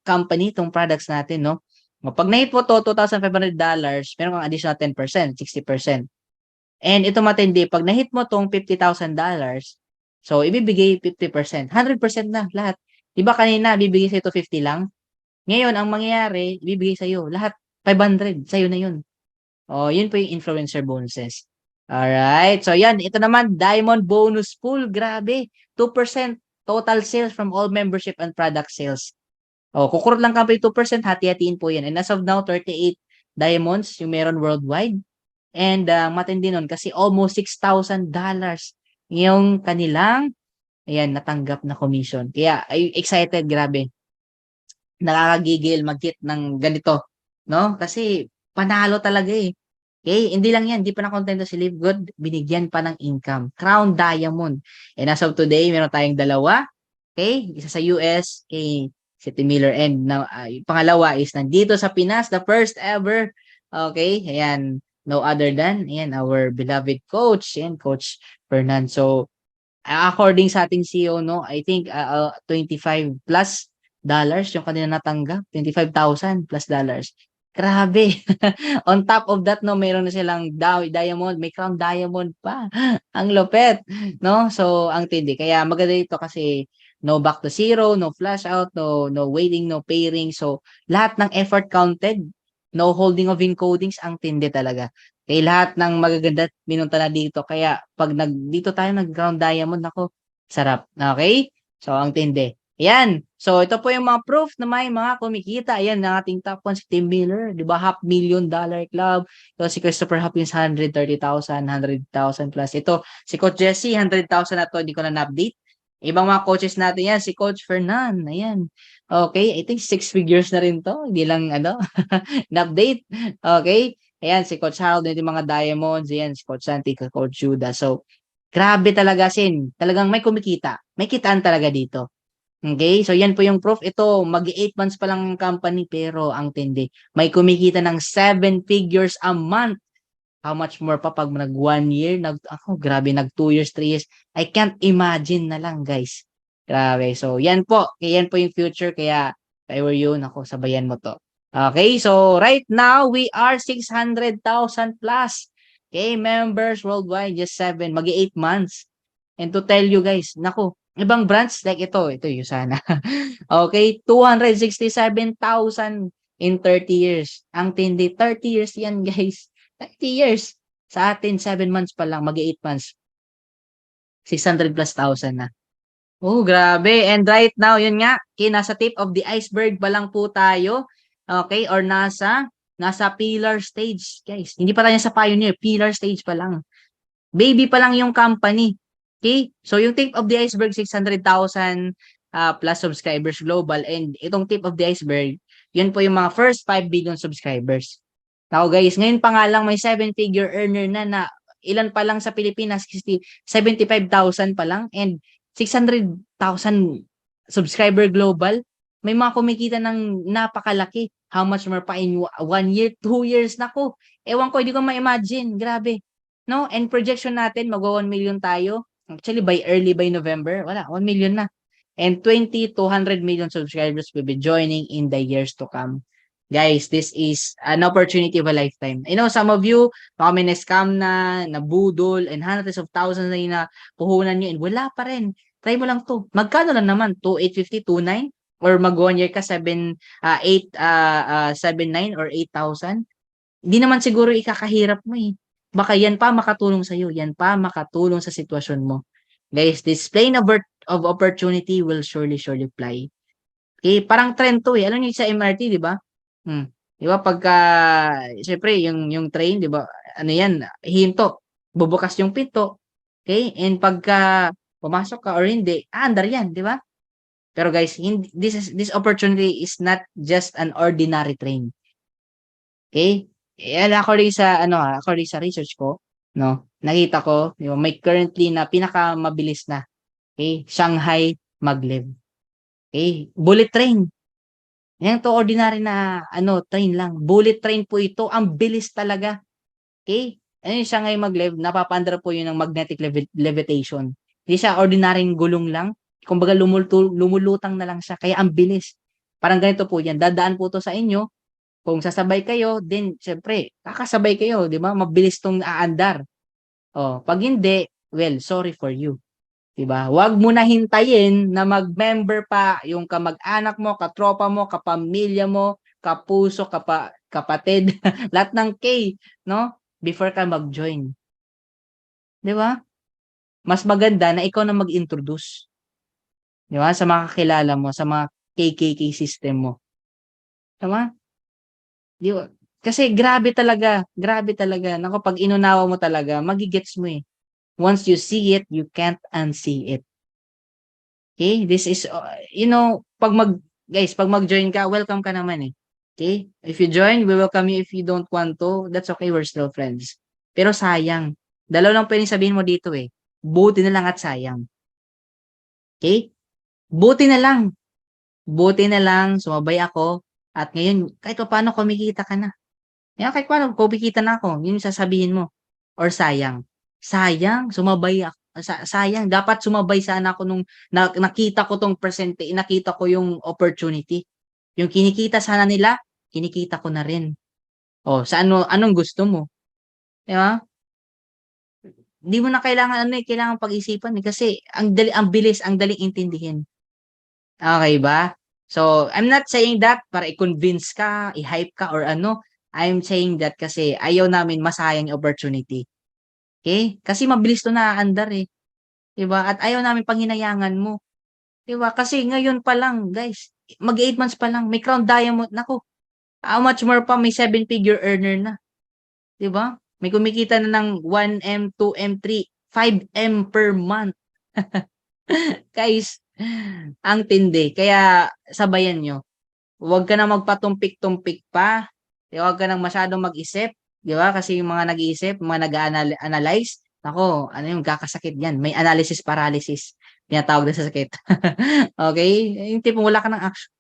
company, itong products natin, no? Pag na-hit mo to, $2,500, meron kang additional 10%, 60%. And ito matindi, pag na-hit mo tong $50,000, so, ibibigay 50%. 100% na, lahat. Diba kanina, bibigay sa'yo 50 lang? Ngayon, ang mangyayari, ibibigay sa'yo, lahat 500, sa'yo na yun. O, yun po yung influencer bonuses. Alright. So, yan. Ito naman, diamond bonus pool. Grabe. 2%. total sales from all membership and product sales. Kukurot lang kami 2%, hati-hatiin po yan. And as of now, 38 diamonds yung meron worldwide. And matindi nun kasi almost $6,000 yung kanilang natanggap na commission. Kaya ay excited, grabe. Nakakagigil mag-hit ng ganito, no? Kasi panalo talaga eh. Okay, hindi lang yan, hindi pa na kontento si Live Good, binigyan pa ng income. Crown Diamond. And as of today, meron tayong dalawa. Okay, isa sa US, kay City Miller, and yung pangalawa is nandito sa Pinas, the first ever. Okay, ayan, no other than, ayan, our beloved coach, ayan, Coach Fernan. So, according sa ating CEO, no, I think $25 plus yung kanila natanggap, $25,000 plus. Grabe. On top of that, no, meron na silang diamond, may crown diamond pa. Ang lupet, no? So, ang tindi. Kaya maganda ito kasi no back to zero, no flash out, no waiting, no pairing. So, lahat ng effort counted, no holding of encodings, ang tindi talaga. Kaya lahat ng magaganda minunta na dito. Kaya pag dito tayo nag-ground diamond, ako, sarap. Okay? So, ang tindi. Ayan. So, ito po yung mga proof na may mga kumikita. Ayan, ng ating top 1 si Tim Miller. Di ba? $500,000 club. Ito si Christopher Hopkins, 130,000, 100,000 plus. Ito, si Coach Jesse, 100,000 na to. Hindi ko na na-update. Ibang mga coaches natin yan. Si Coach Fernan. Ayan. Okay. I think 6 figures na rin to. Hindi lang, na-update. Okay. Ayan, si Coach Harold, yung mga diamonds. Ayan, si Coach Santi, Coach Judah. So, grabe talaga, Sin. Talagang may kumikita. May kitaan talaga dito. Okay, so yan po yung proof. Ito, mag-8 months pa lang ang company, pero ang tindi. May kumikita ng 7 figures a month. How much more pa pag nag 1 year, grabe, nag 2 years, 3 years. I can't imagine na lang, guys. Grabe. So, yan po. Yan po yung future. Kaya, if I were you, sabayan mo to. Okay, so right now, we are 600,000 plus. Okay, members worldwide, just 7. Mag-8 months. And to tell you guys, ibang brands like ito yung sana. Okay, 267,000 in 30 years. Ang tindi, 30 years yan, guys. 30 years. Sa atin, 7 months pa lang, mag-8 months. 600 plus thousand na. Oh, grabe. And right now, yun nga, nasa tip of the iceberg pa lang po tayo. Okay, or nasa pillar stage, guys. Hindi pa tayo sa pioneer, pillar stage pa lang. Baby pa lang yung company. Okay? So, yung tip of the iceberg, 600,000 plus subscribers global. And itong tip of the iceberg, yun po yung mga first 5 billion subscribers. Now, guys, ngayon pa nga lang may 7-figure earner na ilan pa lang sa Pilipinas, 75,000 pa lang. And 600,000 subscriber global. May mga kumikita ng napakalaki. How much more pa in 1 year, 2 years? Nako, ewan ko, hindi ko ma-imagine. Grabe. No? And projection natin, mag-1 million tayo. Actually, by November, 1 million na. And 20 to 100 million subscribers will be joining in the years to come. Guys, this is an opportunity of a lifetime. I know some of you, baka may na-scam na, nabudol, and hundreds of thousands na yung napuhunan nyo, and wala pa rin. Try mo lang to. Magkano lang naman? 2,850, 2,900? Or mag 1 year ka, 7,900 or 8,000? Hindi naman siguro ikakahirap mo eh. Baka yan pa makatulong sa'yo. Yan pa makatulong sa sitwasyon mo. Guys, this plane of opportunity will surely fly. Okay, parang trend to eh. Alam niyo sa MRT, di ba? Di ba pagka, syempre, yung train, di ba? Ano yan, hinto. Bubukas yung pinto. Okay? And pagka pumasok ka or hindi, andar yan, di ba? Pero guys, this opportunity is not just an ordinary train. Okay? According sa research ko, no, nakita ko, may currently na pinakamabilis na, okay, Shanghai Maglev. Okay, bullet train. Yan to ordinary na train lang. Bullet train po ito, ang bilis talaga. Okay? Ano yung Shanghai Maglev, napapandar po yun ng magnetic levitation. Hindi siya ordinaryong gulong lang. Kumbaga lumulutang na lang siya, kaya ang bilis. Parang ganito po yan, dadaan po to sa inyo. Kung sasabay kayo, then syempre, kakasabay kayo, di ba? Mabilis tong aandar. Pag hindi, well, sorry for you. Di ba? Huwag mo na hintayin na mag-member pa yung kamag-anak mo, katropa mo, kapamilya mo, kapuso, kapatid, lahat ng K, no? Before ka mag-join. Di ba? Mas maganda na ikaw na mag-introduce. Di ba? Sa mga kakilala mo, sa mga KKK system mo. Tama? Di ba? Kasi grabe talaga. Naku, pag inunawa mo talaga, magigets mo eh. Once you see it, you can't unsee it. Okay? This is, guys, pag mag-join ka, welcome ka naman eh. Okay? If you join, we welcome you. If you don't want to, that's okay, we're still friends. Pero sayang. Dalawa lang pwedeng sabihin mo dito eh. Buti na lang at sayang. Okay? Buti na lang. Buti na lang, sumabay ako. At ngayon, kahit pa paano kumikita ka na. Yan, kahit paano kumikita na ako. Yun yung sasabihin mo. Or sayang. Sayang, sumabay ako. Sayang, dapat sumabay sana ako nung nakita ko tong presente, nakita ko yung opportunity. Yung kinikita sana nila, kinikita ko na rin. O, anong gusto mo? Di ba? Hindi mo na kailangan kailangan pag-isipan eh, kasi ang bilis, ang daling intindihin. Okay ba? So, I'm not saying that para i-convince ka, i-hype ka or ano. I'm saying that kasi ayaw namin masayang yung opportunity. Okay? Kasi mabilis to naaandar eh. 'Di ba? At ayaw namin panghinayangan mo. 'Di ba? Kasi ngayon pa lang, guys, mag 8 months pa lang, may Crown Diamond. Naku, how much more pa may 7-figure earner na. 'Di ba? May kumikita na ng 1M, 2M, 3, 5M per month. Guys, ang tindi. Kaya sabayan nyo. Huwag ka na magpatumpik-tumpik pa. Huwag ka nang masyadong mag-isip. Di ba? Kasi yung mga nag-iisip, mga nag-analyze, ako, ano yung kakasakit yan? May analysis paralysis. Tinatawag na sa sakit. Okay? Yung tipong wala ka ng action.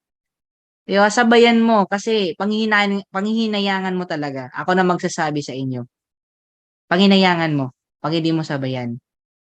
Di ba? Sabayan mo kasi panghihinayangan mo talaga. Ako na magsasabi sa inyo. Panghinayangan mo pag hindi mo sabayan.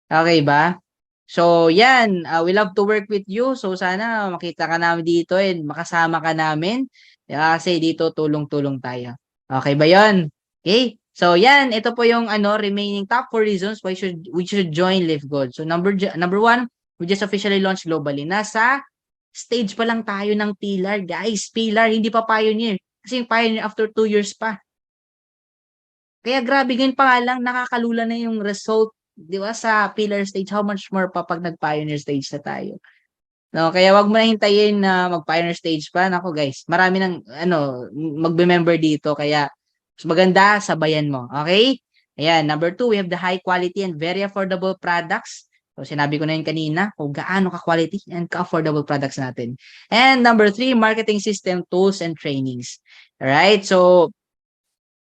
Okay ba? So, yan. We love to work with you. So, sana makita ka namin dito and makasama ka namin. Kasi dito tulong-tulong tayo. Okay ba yon? Okay? So, yan. Ito po yung remaining top 4 reasons why we should join Live Gold. So, number 1, we just officially launched globally. Nasa stage pa lang tayo ng pillar, guys. Pillar, hindi pa pioneer. Kasi yung pioneer after 2 years pa. Kaya grabe ngayon pa nga lang, nakakalula na yung result, di ba, sa pillar stage. How much more pa pag nag-pioneer stage na tayo? No, kaya wag mo na hintayin na mag-pioneer stage pa. Nako guys, marami nang magbe-member dito. Kaya mas maganda, sabayan mo. Okay? Ayan, number 2, we have the high quality and very affordable products. So, sinabi ko na yun kanina kung gaano ka-quality and ka-affordable products natin. And number 3, marketing system, tools, and trainings. Alright? So,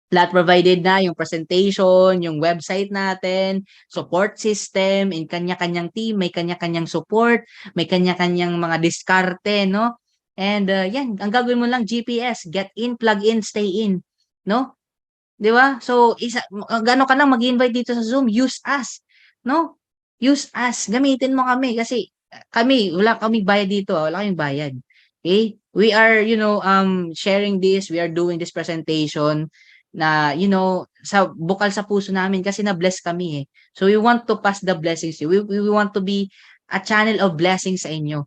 lahat provided na, yung presentation, yung website natin, support system, in kanya-kanyang team, may kanya-kanyang support, may kanya-kanyang mga diskarte, no? And yan, ang gagawin mo lang, GPS, get in, plug in, stay in, no? Di ba? So, gano'n ka lang mag-invite dito sa Zoom, use us, no? Use us, gamitin mo kami kasi kami, wala kaming bayad dito, wala kaming bayad. Okay? We are, sharing this, we are doing this presentation na, sa bukal sa puso namin kasi na-bless kami eh. So, we want to pass the blessings to you. We want to be a channel of blessings sa inyo.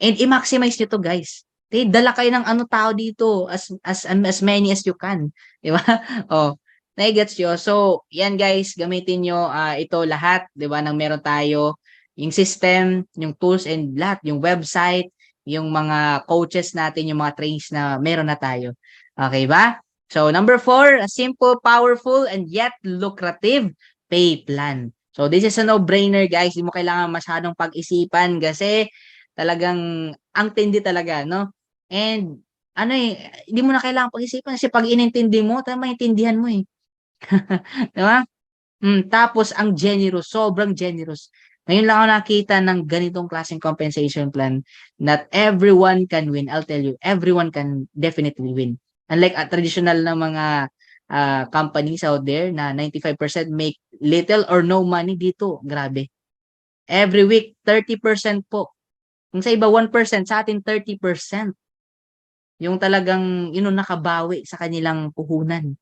And i-maximize nyo to, guys. Okay? Dala kayo ng tao dito as many as you can. Di ba? Oh, nai-gets nyo? So, yan guys, gamitin nyo ito lahat, di ba, nang meron tayo, yung system, yung tools and lahat, yung website, yung mga coaches natin, yung mga trainings na meron na tayo. Okay ba? So, number 4, a simple, powerful, and yet lucrative pay plan. So, this is a no-brainer, guys. Hindi mo kailangan masyadong pag-isipan kasi talagang ang tindi talaga, no? And, hindi mo na kailangan pag-isipan kasi pag inintindi mo, maintindihan mo eh. Di ba? Tapos, ang generous, sobrang generous. Ngayon lang ako nakita ng ganitong klaseng compensation plan that everyone can win. I'll tell you, everyone can definitely win. Unlike traditional na mga companies out there na 95% make little or no money dito. Grabe. Every week, 30% po. Kung sa iba 1%, sa atin 30%. Yung talagang nakabawi sa kanilang puhunan.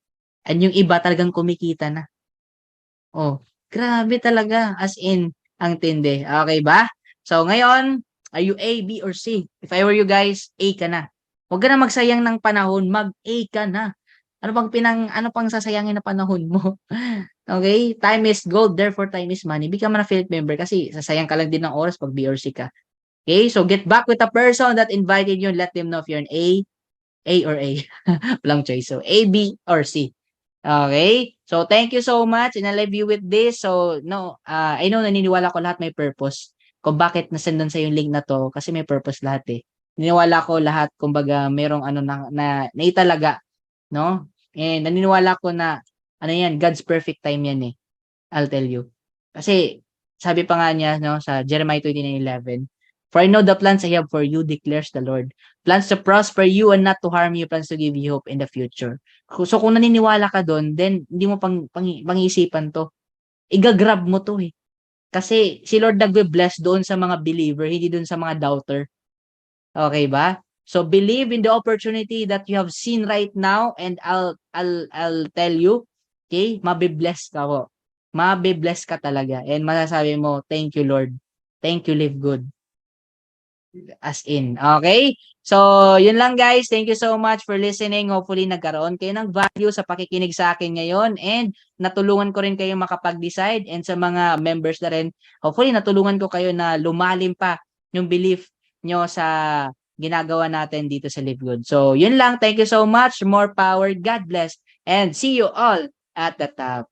And yung iba talagang kumikita na. Oh, grabe talaga. As in, ang tindi. Okay ba? So, ngayon, are you A, B, or C? If I were you guys, A ka na. Huwag ka na magsayang ng panahon, mag-A ka na. Ano pang sasayangin na panahon mo? Okay? Time is gold, therefore time is money. Become an affiliate member kasi sasayang ka lang din ng oras pag B or C ka. Okay? So get back with the person that invited you and let them know if you're an A or A. Walang choice. So A, B, or C. Okay? So thank you so much and I leave you with this. So no, I know naniniwala ko lahat may purpose. Kung bakit nasendan sa yung link na to kasi may purpose lahat eh. Naniniwala ko lahat kumbaga merong ano na italaga, no? And naniniwala ko na ano yan, God's perfect time yan eh. I'll tell you. Kasi sabi pa nga niya no sa Jeremiah 29:11, "For I know the plans I have for you, declares the Lord. Plans to prosper you and not to harm you, plans to give you hope in the future." So kung naniniwala ka doon, then hindi mo pang-iisipan 'to. Iga-grab mo 'to eh. Kasi si Lord nagbe-bless doon sa mga believer, hindi doon sa mga doubter. Okay ba? So believe in the opportunity that you have seen right now and I'll tell you, okay, mabe-bless ka po. Mabe-bless ka talaga and masasabi mo, "Thank you Lord. Thank you Live Good." As in, okay? So, yun lang guys. Thank you so much for listening. Hopefully nagkaroon kayo ng value sa pakikinig sa akin ngayon and natulungan ko rin kayo makapag-decide and sa mga members na rin, hopefully natulungan ko kayo na lumalim pa yung belief nyo sa ginagawa natin dito sa Live Good. So, yun lang. Thank you so much. More power. God bless. And see you all at the top.